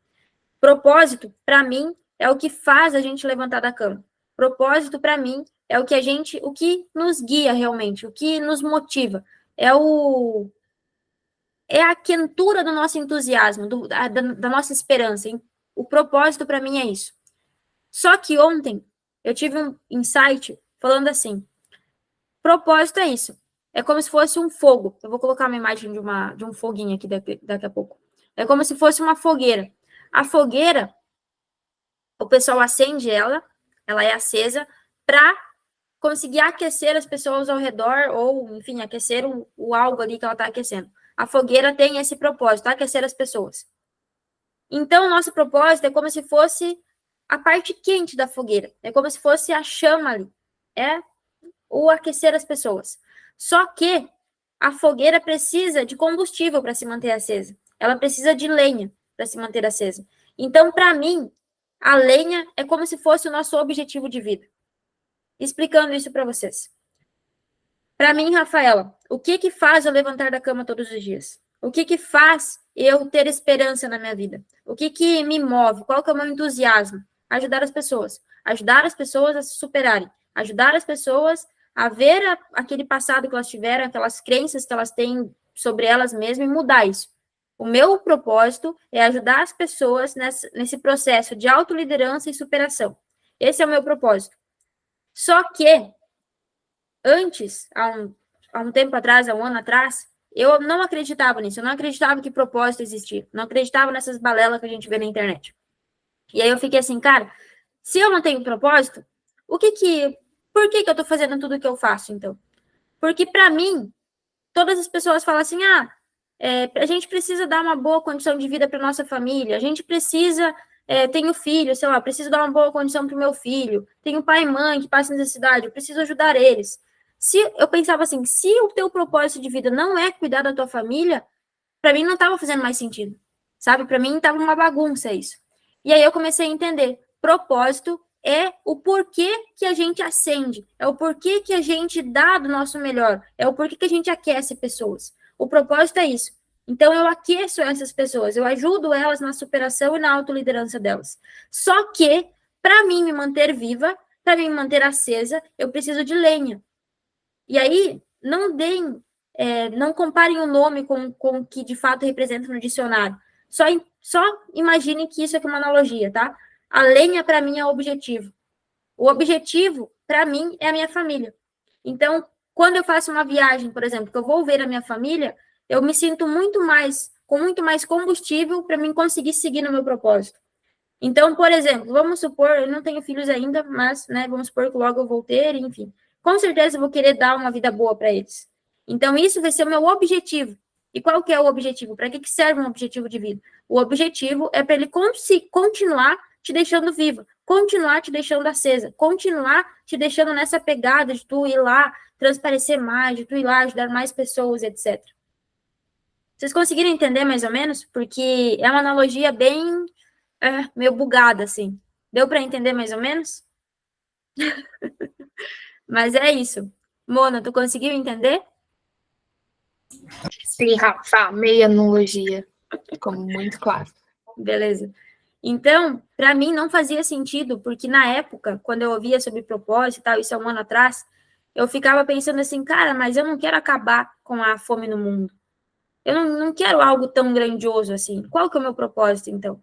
Propósito, para mim, é o que faz a gente levantar da cama. Propósito, para mim, é o que nos guia realmente, o que nos motiva. É a quentura do nosso entusiasmo, da nossa esperança. O propósito, para mim, é isso. Só que ontem, eu tive um insight falando assim, propósito é isso. É como se fosse um fogo. Eu vou colocar uma imagem de um foguinho aqui daqui a pouco. É como se fosse uma fogueira. A fogueira, o pessoal acende ela é acesa para conseguir aquecer as pessoas ao redor, ou, enfim, aquecer o algo ali que ela está aquecendo. A fogueira tem esse propósito, aquecer as pessoas. Então, o nosso propósito é como se fosse a parte quente da fogueira. É como se fosse a chama ali. É o aquecer as pessoas. Só que a fogueira precisa de combustível para se manter acesa. Ela precisa de lenha para se manter acesa. Então, para mim, a lenha é como se fosse o nosso objetivo de vida. Explicando isso para vocês. Para mim, Rafaela, o que faz eu levantar da cama todos os dias? O que faz eu ter esperança na minha vida? O que me move? Qual que é o meu entusiasmo? Ajudar as pessoas. Ajudar as pessoas a se superarem. Ajudar as pessoas a ver aquele passado que elas tiveram, aquelas crenças que elas têm sobre elas mesmas e mudar isso. O meu propósito é ajudar as pessoas nesse processo de autoliderança e superação. Esse é o meu propósito. Só que, antes, há um tempo atrás, há um ano atrás, eu não acreditava nisso. Eu não acreditava que propósito existia. Não acreditava nessas balelas que a gente vê na internet. E aí eu fiquei assim, cara, se eu não tenho propósito, por que eu tô fazendo tudo o que eu faço, então? Porque, para mim, todas as pessoas falam assim, a gente precisa dar uma boa condição de vida para nossa família, a gente precisa, tenho filho, sei lá, preciso dar uma boa condição para o meu filho, tenho pai e mãe que passam necessidade, eu preciso ajudar eles. Eu pensava assim, se o teu propósito de vida não é cuidar da tua família, para mim não estava fazendo mais sentido, sabe? Para mim estava uma bagunça isso. E aí eu comecei a entender, propósito é o porquê que a gente acende, é o porquê que a gente dá do nosso melhor, é o porquê que a gente aquece pessoas. O propósito é isso. Então, eu aqueço essas pessoas, eu ajudo elas na superação e na autoliderança delas. Só que, para mim me manter viva, para mim me manter acesa, eu preciso de lenha. E aí, não comparem o nome com o que de fato representa no dicionário. Só imaginem que isso é uma analogia, tá? A lenha, para mim, é o objetivo. O objetivo, para mim, é a minha família. Então, quando eu faço uma viagem, por exemplo, que eu vou ver a minha família, eu me sinto com muito mais combustível para mim conseguir seguir no meu propósito. Então, por exemplo, vamos supor, eu não tenho filhos ainda, mas, né, vamos supor que logo eu vou ter, enfim. Com certeza eu vou querer dar uma vida boa para eles. Então, isso vai ser o meu objetivo. E qual que é o objetivo? Para que serve um objetivo de vida? O objetivo é para ele continuar te deixando viva, continuar te deixando acesa, continuar te deixando nessa pegada de tu ir lá transparecer mais, de tu ir lá ajudar mais pessoas, etc. Vocês conseguiram entender mais ou menos? Porque é uma analogia bem meio bugada, assim. Deu para entender mais ou menos? Mas é isso. Mona, tu conseguiu entender? Sim, Rafa, meia analogia. Ficou muito claro. Beleza. Então, para mim não fazia sentido, porque na época, quando eu ouvia sobre propósito e tal, isso há um ano atrás, eu ficava pensando assim, cara, mas eu não quero acabar com a fome no mundo. Eu não quero algo tão grandioso assim. Qual que é o meu propósito, então?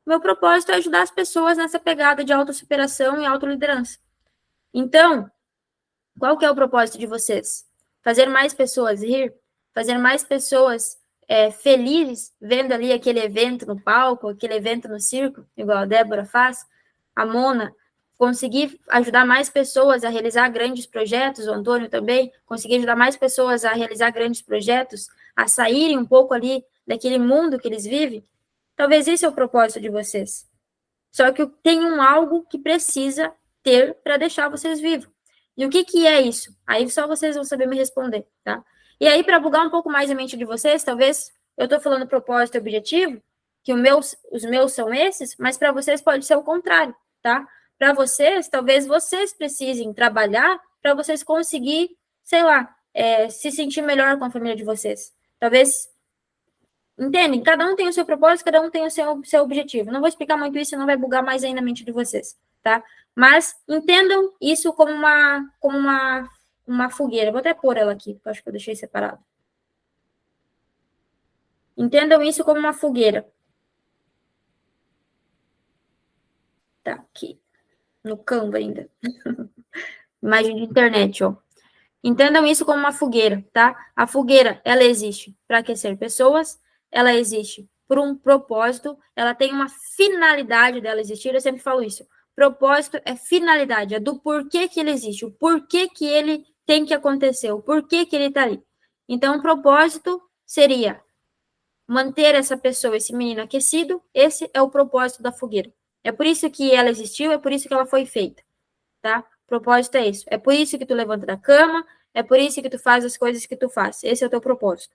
Meu propósito é ajudar as pessoas nessa pegada de autossuperação e autoliderança. Então, qual que é o propósito de vocês? Fazer mais pessoas rir? Fazer mais pessoas felizes vendo ali aquele evento no palco, aquele evento no circo, igual a Débora faz? A Mona, conseguir ajudar mais pessoas a realizar grandes projetos, o Antônio também, conseguir ajudar mais pessoas a realizar grandes projetos, a saírem um pouco ali daquele mundo que eles vivem? Talvez esse é o propósito de vocês. Só que tem algo que precisa ter para deixar vocês vivos. E o que que é isso? Aí só vocês vão saber me responder, tá? E aí, para bugar um pouco mais a mente de vocês, talvez eu estou falando propósito e objetivo, que os meus são esses, mas para vocês pode ser o contrário, tá? Para vocês, talvez vocês precisem trabalhar para vocês conseguir, sei lá, se sentir melhor com a família de vocês. Talvez entendem? Cada um tem o seu propósito, cada um tem o seu objetivo. Não vou explicar muito isso, senão vai bugar mais ainda a mente de vocês, tá? Mas entendam isso como uma fogueira. Vou até pôr ela aqui, porque eu acho que eu deixei separado. Entendam isso como uma fogueira. Tá, aqui. No Canva ainda. Imagem de internet, ó. Entendam isso como uma fogueira, tá? A fogueira, ela existe para aquecer pessoas, ela existe por um propósito, ela tem uma finalidade dela existir, eu sempre falo isso. Propósito é finalidade, é do porquê que ele existe, o porquê que ele tem que acontecer, o porquê que ele está ali. Então, o propósito seria manter essa pessoa, esse menino aquecido, esse é o propósito da fogueira. É por isso que ela existiu, é por isso que ela foi feita, tá? O propósito é isso. É por isso que tu levanta da cama, é por isso que tu faz as coisas que tu faz. Esse é o teu propósito.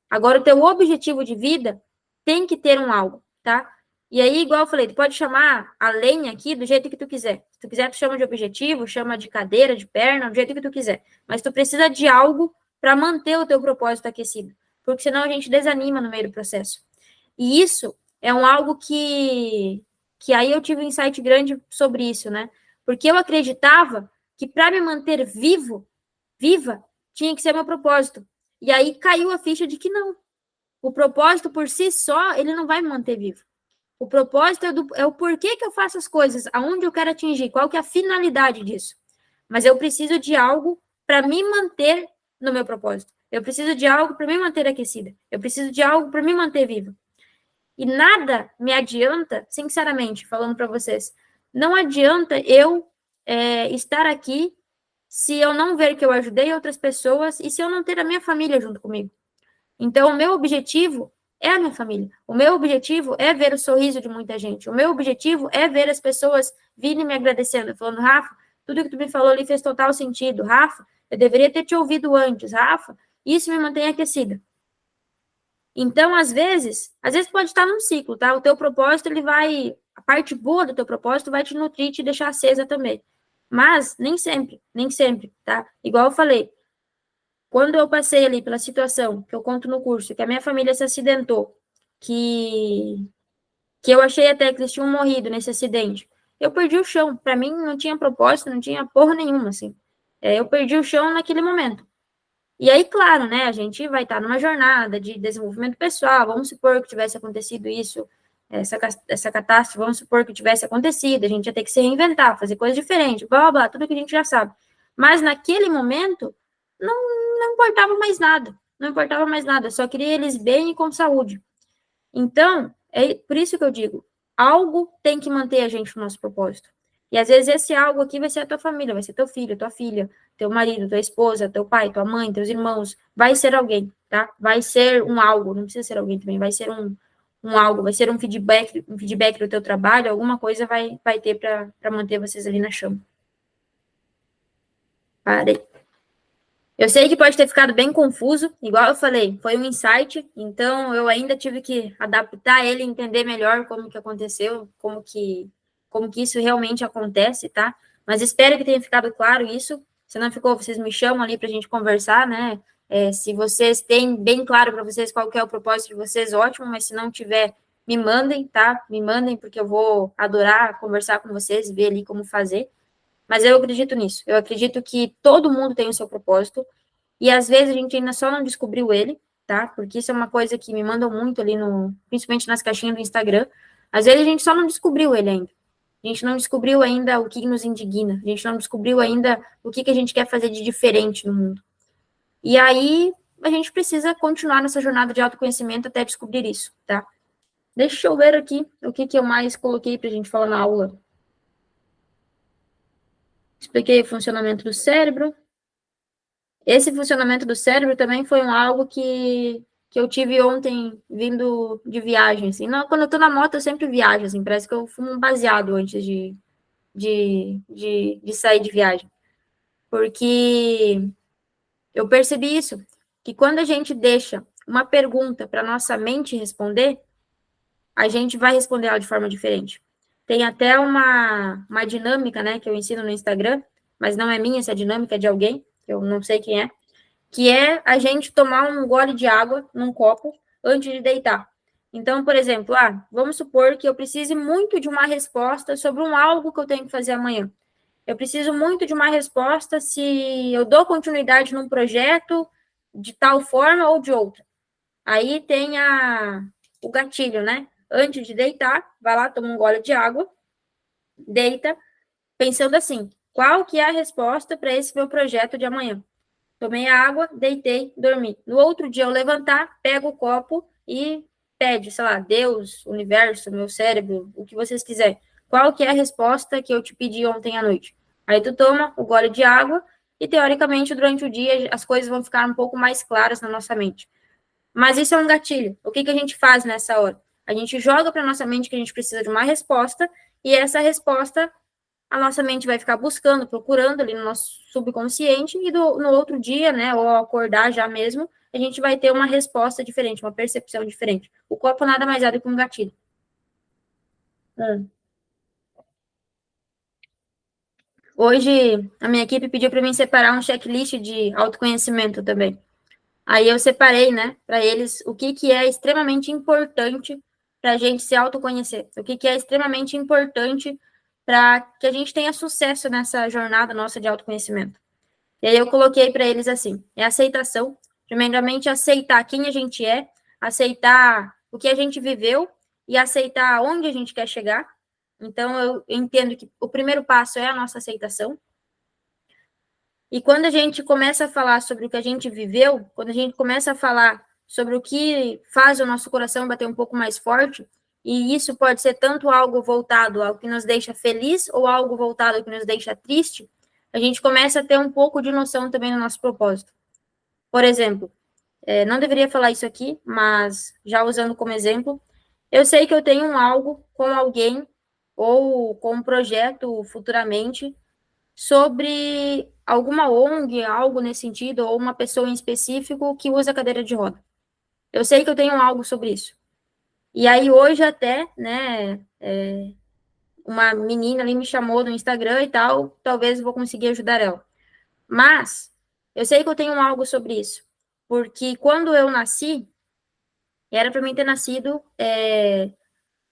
Agora, o teu objetivo de vida tem que ter um algo, tá? E aí, igual eu falei, tu pode chamar a lenha aqui do jeito que tu quiser. Se tu quiser, tu chama de objetivo, chama de cadeira, de perna, do jeito que tu quiser. Mas tu precisa de algo para manter o teu propósito aquecido. Porque senão a gente desanima no meio do processo. E isso é algo que aí eu tive um insight grande sobre isso, né? Porque eu acreditava que para me manter viva, tinha que ser meu propósito. E aí caiu a ficha de que não. O propósito por si só, ele não vai me manter vivo. O propósito é o porquê que eu faço as coisas, aonde eu quero atingir, qual que é a finalidade disso. Mas eu preciso de algo para me manter no meu propósito. Eu preciso de algo para me manter aquecida. Eu preciso de algo para me manter viva. E nada me adianta, sinceramente, falando para vocês, não adianta eu estar aqui se eu não ver que eu ajudei outras pessoas e se eu não ter a minha família junto comigo. Então, o meu objetivo é a minha família. O meu objetivo é ver o sorriso de muita gente. O meu objetivo é ver as pessoas virem me agradecendo, falando, Rafa, tudo que tu me falou ali fez total sentido. Rafa, eu deveria ter te ouvido antes. Rafa, isso me mantém aquecida. Então, às vezes pode estar num ciclo, tá? O teu propósito, a parte boa do teu propósito vai te nutrir e te deixar acesa também. Mas nem sempre, tá? Igual eu falei, quando eu passei ali pela situação que eu conto no curso, que a minha família se acidentou, que eu achei até que eles tinham morrido nesse acidente, eu perdi o chão. Para mim não tinha propósito, não tinha porra nenhuma, assim. Eu perdi o chão naquele momento. E aí, claro, né, a gente vai estar numa jornada de desenvolvimento pessoal, vamos supor que tivesse acontecido isso, essa catástrofe, vamos supor que tivesse acontecido, a gente ia ter que se reinventar, fazer coisas diferentes, blá, blá, blá, tudo que a gente já sabe. Mas naquele momento, não importava mais nada, não importava mais nada, só queria eles bem e com saúde. Então, é por isso que eu digo, algo tem que manter a gente no nosso propósito. E às vezes esse algo aqui vai ser a tua família, vai ser teu filho, tua filha, teu marido, tua esposa, teu pai, tua mãe, teus irmãos, vai ser alguém, tá? Vai ser um algo, não precisa ser alguém também, vai ser um algo, vai ser um feedback do teu trabalho, alguma coisa vai ter para manter vocês ali na chama. Parei. Eu sei que pode ter ficado bem confuso, igual eu falei, foi um insight, então eu ainda tive que adaptar ele, entender melhor como que aconteceu, como que isso realmente acontece, tá? Mas espero que tenha ficado claro isso. Se não ficou, vocês me chamam ali para a gente conversar, né? Se vocês têm bem claro para vocês qual que é o propósito de vocês, ótimo, mas se não tiver, me mandem, tá? Me mandem, porque eu vou adorar conversar com vocês, ver ali como fazer. Mas eu acredito nisso. Eu acredito que todo mundo tem o seu propósito, e às vezes a gente ainda só não descobriu ele, tá? Porque isso é uma coisa que me mandam muito ali principalmente nas caixinhas do Instagram. Às vezes a gente só não descobriu ele ainda. A gente não descobriu ainda o que nos indigna. A gente não descobriu ainda o que a gente quer fazer de diferente no mundo. E aí a gente precisa continuar nessa jornada de autoconhecimento até descobrir isso, tá? Deixa eu ver aqui o que eu mais coloquei pra gente falar na aula. Expliquei o funcionamento do cérebro. Esse funcionamento do cérebro também foi algo que eu tive ontem vindo de viagem, assim. Não, quando eu tô na moto, eu sempre viajo, assim. Parece que eu fumo um baseado antes de sair de viagem. Porque eu percebi isso, que quando a gente deixa uma pergunta para nossa mente responder, a gente vai responder ela de forma diferente. Tem até uma dinâmica, né, que eu ensino no Instagram, mas não é minha essa dinâmica, é de alguém, que eu não sei quem é, que é a gente tomar um gole de água num copo antes de deitar. Então, por exemplo, vamos supor que eu precise muito de uma resposta sobre algo que eu tenho que fazer amanhã. Eu preciso muito de uma resposta se eu dou continuidade num projeto de tal forma ou de outra. Aí tem o gatilho, né? Antes de deitar, vai lá, toma um gole de água, deita, pensando assim, qual que é a resposta para esse meu projeto de amanhã? Tomei a água, deitei, dormi. No outro dia, eu levantar, pego o copo e pede, sei lá, Deus, universo, meu cérebro, o que vocês quiserem. Qual que é a resposta que eu te pedi ontem à noite? Aí tu toma o gole de água e, teoricamente, durante o dia, as coisas vão ficar um pouco mais claras na nossa mente. Mas isso é um gatilho. O que a gente faz nessa hora? A gente joga para nossa mente que a gente precisa de uma resposta e essa resposta a nossa mente vai ficar buscando, procurando ali no nosso subconsciente e no outro dia, né, ou ao acordar já mesmo, a gente vai ter uma resposta diferente, uma percepção diferente. O copo nada mais é do que um gatilho. Hoje, a minha equipe pediu para mim separar um checklist de autoconhecimento também. Aí eu separei, né, para eles o que é extremamente importante para a gente se autoconhecer, o que é extremamente importante para que a gente tenha sucesso nessa jornada nossa de autoconhecimento. E aí eu coloquei para eles assim: é aceitação, primeiramente aceitar quem a gente é, aceitar o que a gente viveu e aceitar onde a gente quer chegar. Então eu entendo que o primeiro passo é a nossa aceitação. E quando a gente começa a falar sobre o que a gente viveu, quando a gente começa a falar sobre o que faz o nosso coração bater um pouco mais forte, e isso pode ser tanto algo voltado ao que nos deixa feliz ou algo voltado ao que nos deixa triste, a gente começa a ter um pouco de noção também do nosso propósito. Por exemplo, não deveria falar isso aqui, mas já usando como exemplo, eu sei que eu tenho algo com alguém ou com um projeto futuramente sobre alguma ONG, algo nesse sentido, ou uma pessoa em específico que usa cadeira de roda. Eu sei que eu tenho algo sobre isso. E aí, hoje até, né, uma menina ali me chamou no Instagram e tal, talvez eu vou conseguir ajudar ela. Mas, eu sei que eu tenho algo sobre isso. Porque quando eu nasci, era para mim ter nascido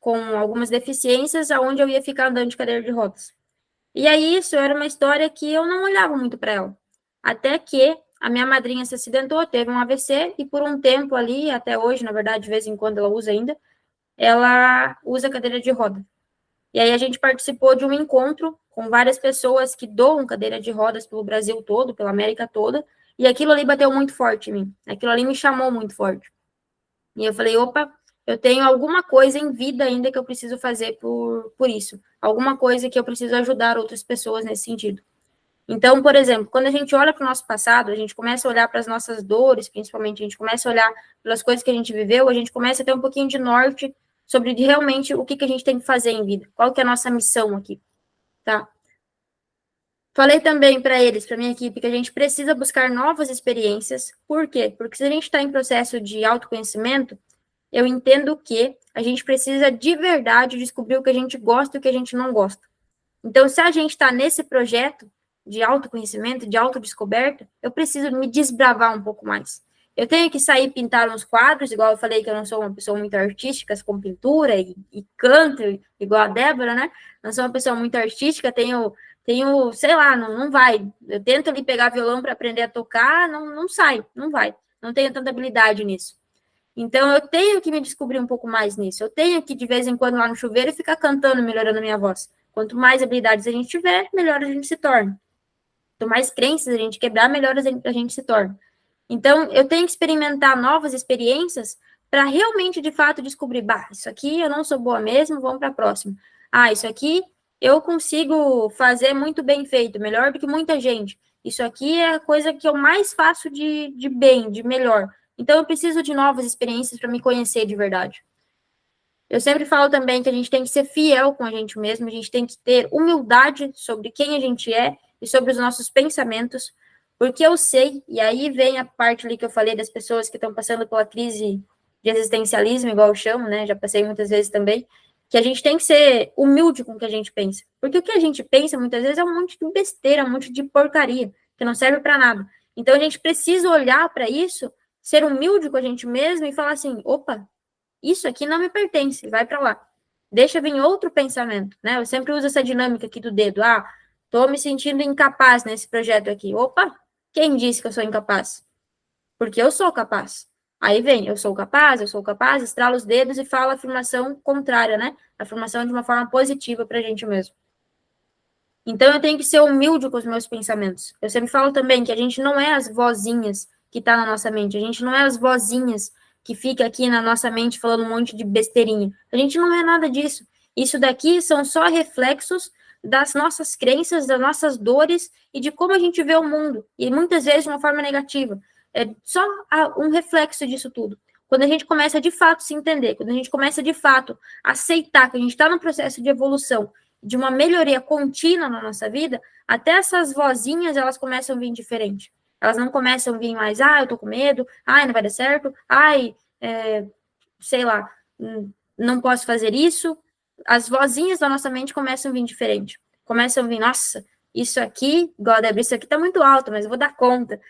com algumas deficiências, aonde eu ia ficar andando de cadeira de rodas. E aí, isso era uma história que eu não olhava muito para ela. Até que a minha madrinha se acidentou, teve um AVC, e por um tempo ali, até hoje, na verdade, de vez em quando ela usa ainda, ela usa cadeira de roda. E aí a gente participou de um encontro com várias pessoas que doam cadeira de rodas pelo Brasil todo, pela América toda, e aquilo ali bateu muito forte em mim. Aquilo ali me chamou muito forte. E eu falei, opa, eu tenho alguma coisa em vida ainda que eu preciso fazer por isso. Alguma coisa que eu preciso ajudar outras pessoas nesse sentido. Então, por exemplo, quando a gente olha para o nosso passado, a gente começa a olhar para as nossas dores, principalmente, a gente começa a olhar pelas coisas que a gente viveu, a gente começa a ter um pouquinho de norte sobre realmente o que a gente tem que fazer em vida, qual que é a nossa missão aqui, tá? Falei também para eles, para minha equipe, que a gente precisa buscar novas experiências. Por quê? Porque se a gente está em processo de autoconhecimento, eu entendo que a gente precisa de verdade descobrir o que a gente gosta e o que a gente não gosta. Então, se a gente está nesse projeto de autoconhecimento, de autodescoberta, eu preciso me desbravar um pouco mais. Eu tenho que sair pintar uns quadros, igual eu falei que eu não sou uma pessoa muito artística com pintura e canto, igual a Débora, né? Não sou uma pessoa muito artística, tenho, sei lá, não vai. Eu tento ali pegar violão para aprender a tocar, não sai, não vai. Não tenho tanta habilidade nisso. Então, eu tenho que me descobrir um pouco mais nisso. Eu tenho que, de vez em quando, lá no chuveiro, ficar cantando, melhorando a minha voz. Quanto mais habilidades a gente tiver, melhor a gente se torna. Quanto mais crenças a gente quebrar, melhor a gente se torna. Então, eu tenho que experimentar novas experiências para realmente, de fato, descobrir, bah, isso aqui eu não sou boa mesmo, vamos para a próxima. Ah, isso aqui eu consigo fazer muito bem feito, melhor do que muita gente. Isso aqui é a coisa que eu mais faço de bem, de melhor. Então, eu preciso de novas experiências para me conhecer de verdade. Eu sempre falo também que a gente tem que ser fiel com a gente mesmo, a gente tem que ter humildade sobre quem a gente é e sobre os nossos pensamentos, porque eu sei, e aí vem a parte ali que eu falei das pessoas que estão passando pela crise de existencialismo, igual eu chamo, né? Já passei muitas vezes também, que a gente tem que ser humilde com o que a gente pensa. Porque o que a gente pensa muitas vezes é um monte de besteira, um monte de porcaria, que não serve para nada. Então a gente precisa olhar para isso, ser humilde com a gente mesmo e falar assim: opa, isso aqui não me pertence, vai para lá. Deixa vir outro pensamento, né? Eu sempre uso essa dinâmica aqui do dedo. Ah, tô me sentindo incapaz nesse projeto aqui. Opa, quem disse que eu sou incapaz? Porque eu sou capaz. Aí vem, eu sou capaz, estrala os dedos e fala a afirmação contrária, né? A afirmação de uma forma positiva para a gente mesmo. Então, eu tenho que ser humilde com os meus pensamentos. Eu sempre falo também que a gente não é as vozinhas que tá na nossa mente, a gente não é as vozinhas que fica aqui na nossa mente falando um monte de besteirinha. A gente não é nada disso. Isso daqui são só reflexos das nossas crenças, das nossas dores e de como a gente vê o mundo. E muitas vezes de uma forma negativa. É só um reflexo disso tudo. Quando a gente começa de fato se entender, quando a gente começa de fato a aceitar que a gente está num processo de evolução, de uma melhoria contínua na nossa vida, até essas vozinhas, elas começam a vir diferente. Elas não começam a vir mais, eu tô com medo, não vai dar certo, sei lá, não posso fazer isso. As vozinhas da nossa mente começam a vir diferente. Começam a vir, nossa, isso aqui, igual a Débora, isso aqui tá muito alto, mas eu vou dar conta.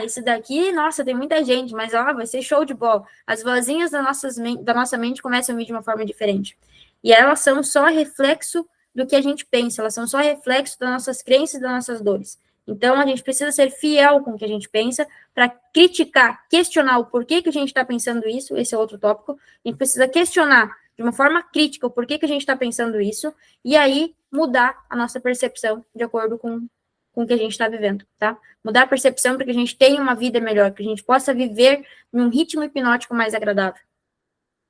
Isso daqui, nossa, tem muita gente, mas vai ser show de bola. As vozinhas da nossa mente começam a vir de uma forma diferente. E elas são só reflexo do que a gente pensa, elas são só reflexo das nossas crenças e das nossas dores. Então, a gente precisa ser fiel com o que a gente pensa para criticar, questionar o porquê que a gente está pensando isso, esse é outro tópico. A gente precisa questionar de uma forma crítica o porquê que a gente está pensando isso, e aí mudar a nossa percepção de acordo com o que a gente está vivendo, tá? Mudar a percepção para que a gente tenha uma vida melhor, que a gente possa viver num ritmo hipnótico mais agradável.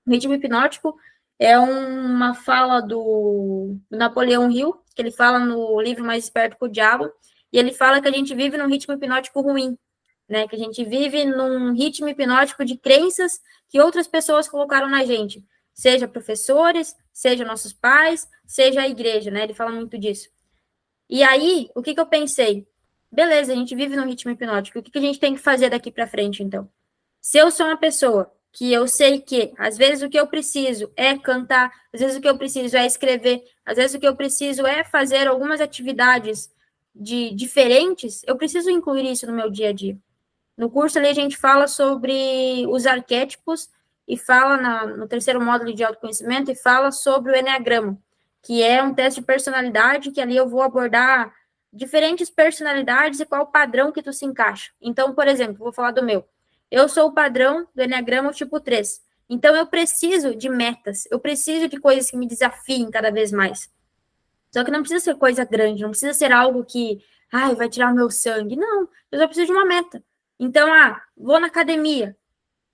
O ritmo hipnótico é uma fala do Napoleão Hill, que ele fala no livro Mais Esperto que o Diabo, e ele fala que a gente vive num ritmo hipnótico ruim, né? Que a gente vive num ritmo hipnótico de crenças que outras pessoas colocaram na gente, seja professores, seja nossos pais, seja a igreja, né? Ele fala muito disso. E aí, o que eu pensei? Beleza, a gente vive num ritmo hipnótico, o que a gente tem que fazer daqui para frente, então? Se eu sou uma pessoa que eu sei que, às vezes, o que eu preciso é cantar, às vezes, o que eu preciso é escrever, às vezes, o que eu preciso é fazer algumas atividades diferentes, eu preciso incluir isso no meu dia a dia. No curso ali, a gente fala sobre os arquétipos e fala no terceiro módulo de autoconhecimento e fala sobre o Eneagrama, que é um teste de personalidade que ali eu vou abordar diferentes personalidades e qual o padrão que tu se encaixa. Então, por exemplo, vou falar do meu. Eu sou o padrão do Eneagrama tipo 3. Então, eu preciso de metas, eu preciso de coisas que me desafiem cada vez mais. Só que não precisa ser coisa grande, não precisa ser algo que, vai tirar o meu sangue. Não, eu só preciso de uma meta. Então, vou na academia.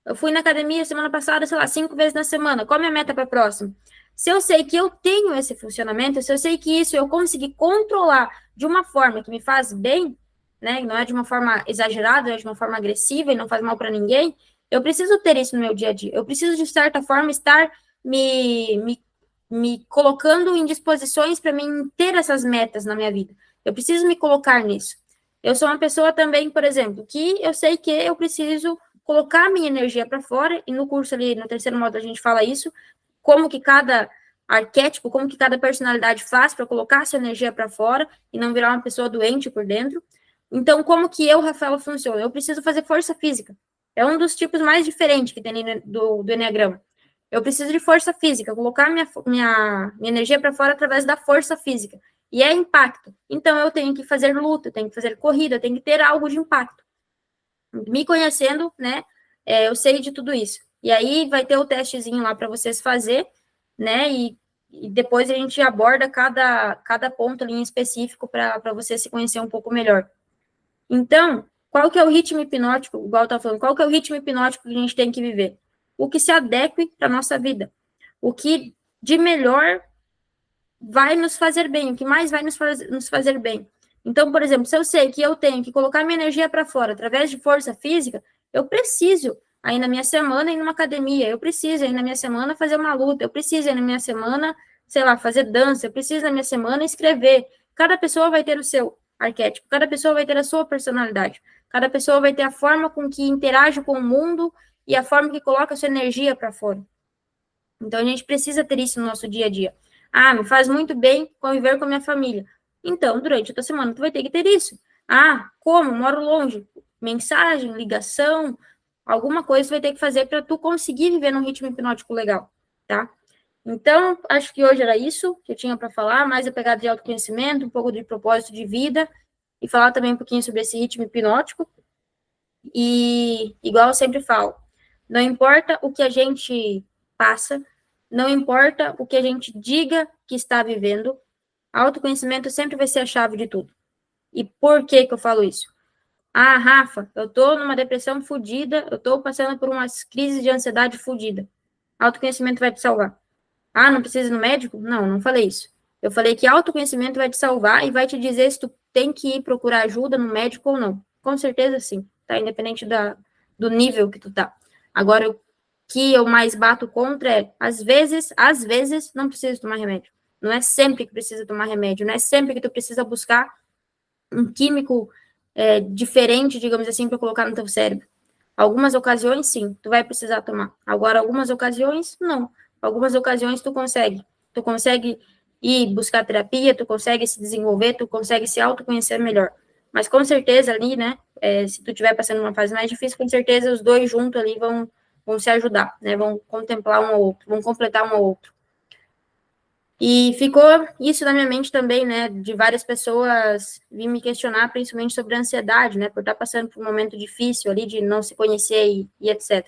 Eu fui na academia semana passada, sei lá, 5 vezes na semana. Qual é a minha meta para a próxima? Se eu sei que eu tenho esse funcionamento, se eu sei que isso eu consegui controlar de uma forma que me faz bem, né? Não é de uma forma exagerada, não é de uma forma agressiva e não faz mal para ninguém, eu preciso ter isso no meu dia a dia. Eu preciso, de certa forma, estar me colocando em disposições para mim ter essas metas na minha vida. Eu preciso me colocar nisso. Eu sou uma pessoa também, por exemplo, que eu sei que eu preciso colocar minha energia para fora, e no curso ali, no terceiro módulo, a gente fala isso, como que cada arquétipo, como que cada personalidade faz para colocar essa energia para fora e não virar uma pessoa doente por dentro. Então, como que eu, Rafaela, funciono? Eu preciso fazer força física. É um dos tipos mais diferentes que tem do Enneagrama. Eu preciso de força física, colocar minha energia para fora através da força física. E é impacto. Então, eu tenho que fazer luta, eu tenho que fazer corrida, eu tenho que ter algo de impacto. Me conhecendo, né, eu sei de tudo isso. E aí, vai ter o testezinho lá para vocês fazer, né, e depois a gente aborda cada ponto ali em específico para você se conhecer um pouco melhor. Então, qual que é o ritmo hipnótico, igual eu estava falando, qual que é o ritmo hipnótico que a gente tem que viver? O que se adeque para a nossa vida. O que de melhor vai nos fazer bem, o que mais vai nos fazer bem. Então, por exemplo, se eu sei que eu tenho que colocar minha energia para fora através de força física, eu preciso aí na minha semana ir numa academia, eu preciso aí na minha semana fazer uma luta, eu preciso aí na minha semana, sei lá, fazer dança, eu preciso na minha semana escrever. Cada pessoa vai ter o seu arquétipo, cada pessoa vai ter a sua personalidade, cada pessoa vai ter a forma com que interage com o mundo e a forma que coloca a sua energia para fora. Então, a gente precisa ter isso no nosso dia a dia. Ah, me faz muito bem conviver com a minha família. Então, durante a tua semana, tu vai ter que ter isso. Ah, como? Moro longe. Mensagem, ligação, alguma coisa tu vai ter que fazer para tu conseguir viver num ritmo hipnótico legal, tá? Então, acho que hoje era isso que eu tinha para falar, mais a pegada de autoconhecimento, um pouco de propósito de vida, e falar também um pouquinho sobre esse ritmo hipnótico. E, igual eu sempre falo, não importa o que a gente passa, não importa o que a gente diga que está vivendo, autoconhecimento sempre vai ser a chave de tudo. E por que que eu falo isso? Ah, Rafa, eu tô numa depressão fodida, eu tô passando por umas crises de ansiedade fodida. Autoconhecimento vai te salvar. Ah, não precisa ir no médico? Não, não falei isso. Eu falei que autoconhecimento vai te salvar e vai te dizer se tu tem que ir procurar ajuda no médico ou não. Com certeza sim, tá? Independente do nível que tu tá. Agora, o que eu mais bato contra é, às vezes, não precisa tomar remédio. Não é sempre que precisa tomar remédio, não é sempre que tu precisa buscar um químico diferente, digamos assim, para colocar no teu cérebro. Algumas ocasiões, sim, tu vai precisar tomar. Agora, algumas ocasiões, não. Algumas ocasiões tu consegue. Tu consegue ir buscar terapia, tu consegue se desenvolver, tu consegue se autoconhecer melhor. Mas com certeza ali, né, se tu estiver passando uma fase mais difícil, com certeza os dois juntos ali vão se ajudar, né, vão contemplar um ao outro, vão completar um ao outro. E ficou isso na minha mente também, né, de várias pessoas vir me questionar, principalmente sobre a ansiedade, né, por estar passando por um momento difícil ali, de não se conhecer e etc.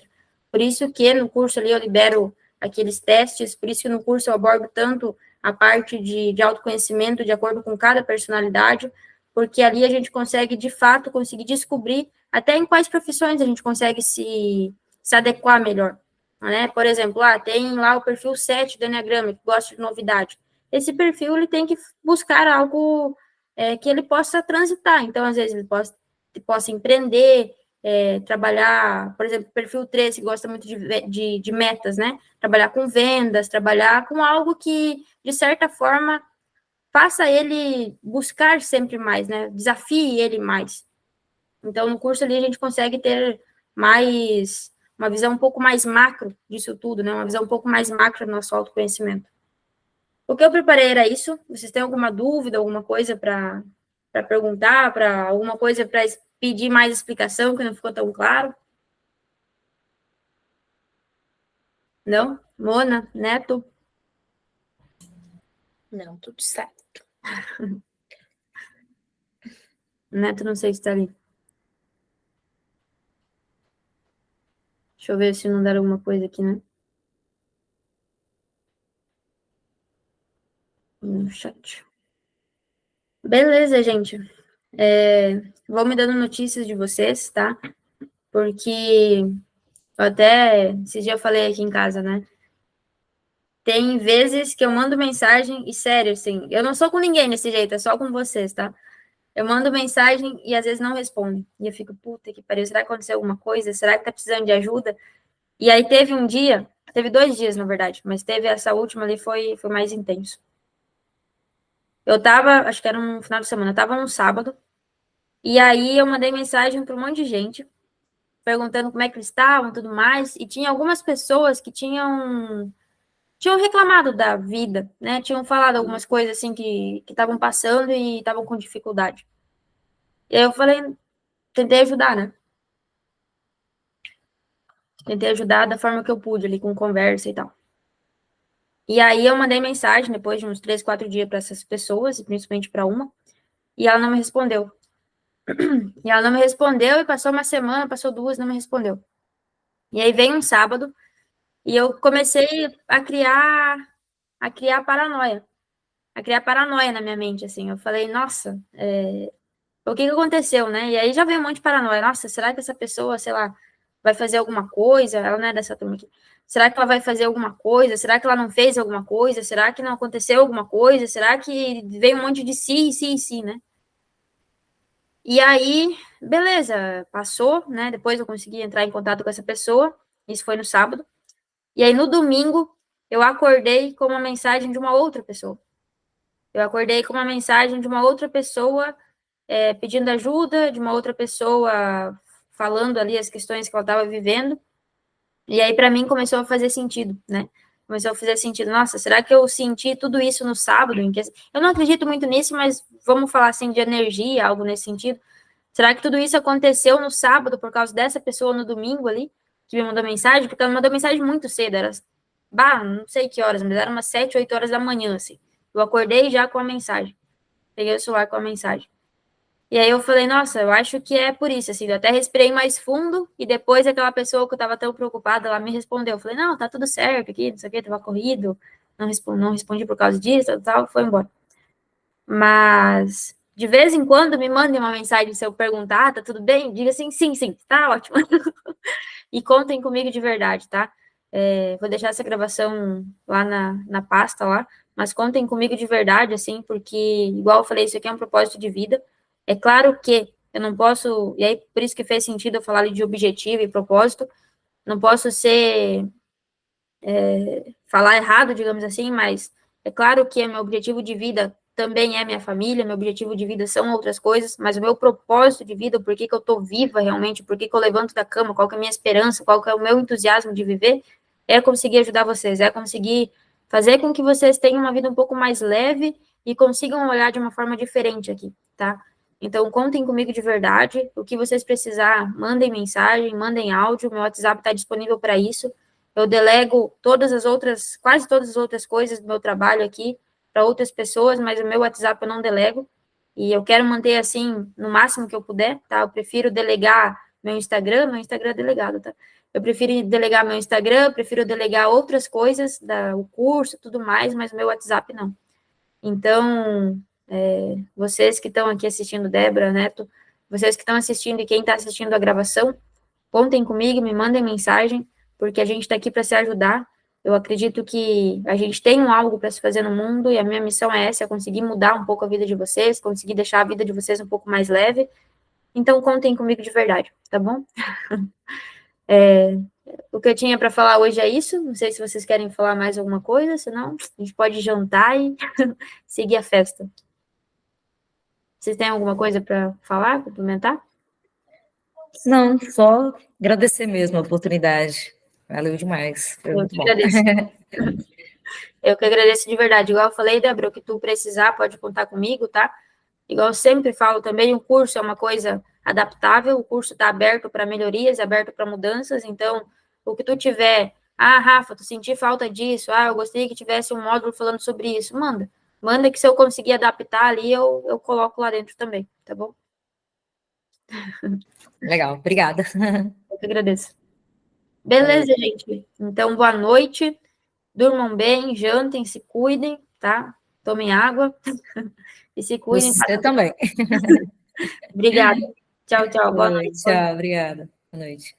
Por isso que no curso ali eu libero aqueles testes, por isso que no curso eu abordo tanto a parte de autoconhecimento de acordo com cada personalidade, porque ali a gente consegue, de fato, conseguir descobrir até em quais profissões a gente consegue se adequar melhor, né? Por exemplo, tem lá o perfil 7 do Enneagrama, que gosta de novidade. Esse perfil ele tem que buscar algo que ele possa transitar. Então, às vezes, ele possa empreender, trabalhar, por exemplo, perfil 3, que gosta muito de metas, né? Trabalhar com vendas, trabalhar com algo que, de certa forma, faça ele buscar sempre mais, né? Desafie ele mais. Então, no curso ali a gente consegue ter uma visão um pouco mais macro disso tudo, né? Uma visão um pouco mais macro do nosso autoconhecimento. O que eu preparei era isso. Vocês têm alguma dúvida, alguma coisa para perguntar, para alguma coisa para pedir mais explicação que não ficou tão claro? Não? Mona, Neto? Não, tudo certo. Neto, não sei se está ali. Deixa eu ver se não der alguma coisa aqui, né? No chat. Beleza, gente. Vão me dando notícias de vocês, tá? Porque até esses dias eu falei aqui em casa, né? Tem vezes que eu mando mensagem, e sério, assim, eu não sou com ninguém desse jeito, é só com vocês, tá? Eu mando mensagem e às vezes não respondem. E eu fico, puta que pariu, será que aconteceu alguma coisa? Será que tá precisando de ajuda? E aí teve 2 dias, na verdade, mas teve essa última ali, foi mais intenso. Eu tava, acho que era um final de semana, eu tava num sábado, e aí eu mandei mensagem para um monte de gente, perguntando como é que eles estavam, tudo mais, e tinha algumas pessoas que tinham reclamado da vida, né? Tinham falado algumas coisas assim que estavam passando e estavam com dificuldade. E aí eu falei, tentei ajudar, né? Tentei ajudar da forma que eu pude ali, com conversa e tal. E aí eu mandei mensagem depois de uns 3, 4 dias para essas pessoas, principalmente para uma, e ela não me respondeu. E ela não me respondeu, e passou uma semana, passou 2, não me respondeu. E aí veio um sábado, e eu comecei a criar paranoia. A criar paranoia na minha mente, assim. Eu falei, nossa, o que que aconteceu, né? E aí já veio um monte de paranoia. Nossa, será que essa pessoa, sei lá, vai fazer alguma coisa? Ela não é dessa turma aqui. Será que ela vai fazer alguma coisa? Será que ela não fez alguma coisa? Será que não aconteceu alguma coisa? Será que veio um monte de si, né? E aí, beleza, passou, né? Depois eu consegui entrar em contato com essa pessoa. Isso foi no sábado. E aí, no domingo, eu acordei com uma mensagem de uma outra pessoa. Eu acordei com uma mensagem de uma outra pessoa pedindo ajuda, de uma outra pessoa falando ali as questões que ela estava vivendo. E aí, para mim, começou a fazer sentido, né? Começou a fazer sentido. Nossa, será que eu senti tudo isso no sábado? Eu não acredito muito nisso, mas vamos falar assim de energia, algo nesse sentido. Será que tudo isso aconteceu no sábado por causa dessa pessoa no domingo ali, que me mandou mensagem? Porque ela me mandou mensagem muito cedo, era, não sei que horas, mas era umas 7, 8 horas da manhã, assim. Eu acordei já com a mensagem. Peguei o celular com a mensagem. E aí eu falei, nossa, eu acho que é por isso, assim, eu até respirei mais fundo, e depois aquela pessoa que eu tava tão preocupada, ela me respondeu. Eu falei, não, tá tudo certo aqui, não sei o que, tava corrido, não respondi por causa disso, tal, foi embora. Mas, de vez em quando, me mandem uma mensagem se eu perguntar, tá tudo bem? Diga assim, sim, tá ótimo. E contem comigo de verdade, tá? Vou deixar essa gravação lá na pasta lá, mas contem comigo de verdade, assim, porque, igual eu falei, isso aqui é um propósito de vida. É claro que eu não posso, e aí por isso que fez sentido eu falar ali de objetivo e propósito, não posso falar errado, digamos assim, mas é claro que meu objetivo de vida também é minha família, meu objetivo de vida são outras coisas, mas o meu propósito de vida, por que que eu tô viva realmente, por que que eu levanto da cama, qual que é a minha esperança, qual que é o meu entusiasmo de viver, é conseguir ajudar vocês, é conseguir fazer com que vocês tenham uma vida um pouco mais leve e consigam olhar de uma forma diferente aqui, tá? Então, contem comigo de verdade, o que vocês precisar, mandem mensagem, mandem áudio, meu WhatsApp está disponível para isso. Eu delego quase todas as outras coisas do meu trabalho aqui para outras pessoas, mas o meu WhatsApp eu não delego. E eu quero manter assim, no máximo que eu puder, tá? Eu prefiro delegar meu Instagram é delegado, tá? Eu prefiro delegar meu Instagram, prefiro delegar outras coisas, o curso, tudo mais, mas o meu WhatsApp não. Então, vocês que estão aqui assistindo, Débora, Neto, vocês que estão assistindo e quem está assistindo a gravação, contem comigo, me mandem mensagem, porque a gente está aqui para se ajudar. Eu acredito que a gente tem algo para se fazer no mundo e a minha missão é essa, é conseguir mudar um pouco a vida de vocês, conseguir deixar a vida de vocês um pouco mais leve. Então, contem comigo de verdade, tá bom? O que eu tinha para falar hoje é isso. Não sei se vocês querem falar mais alguma coisa, senão a gente pode jantar e seguir a festa. Vocês têm alguma coisa para falar, complementar? Não, só agradecer mesmo a oportunidade. Valeu demais. Foi muito bom. Agradeço. Eu que agradeço de verdade. Igual eu falei, Débora, o que tu precisar, pode contar comigo, tá? Igual eu sempre falo também, o curso é uma coisa adaptável, o curso está aberto para melhorias, aberto para mudanças, então, o que tu tiver, Rafa, tu senti falta disso, eu gostaria que tivesse um módulo falando sobre isso, manda. Manda que se eu conseguir adaptar ali, eu coloco lá dentro também, tá bom? Legal, obrigada. Eu que agradeço. Beleza, gente. Então, boa noite. Durmam bem, jantem, se cuidem, tá? Tomem água e se cuidem. Você também. Obrigada. Tchau, boa noite. Tchau, obrigada. Boa noite.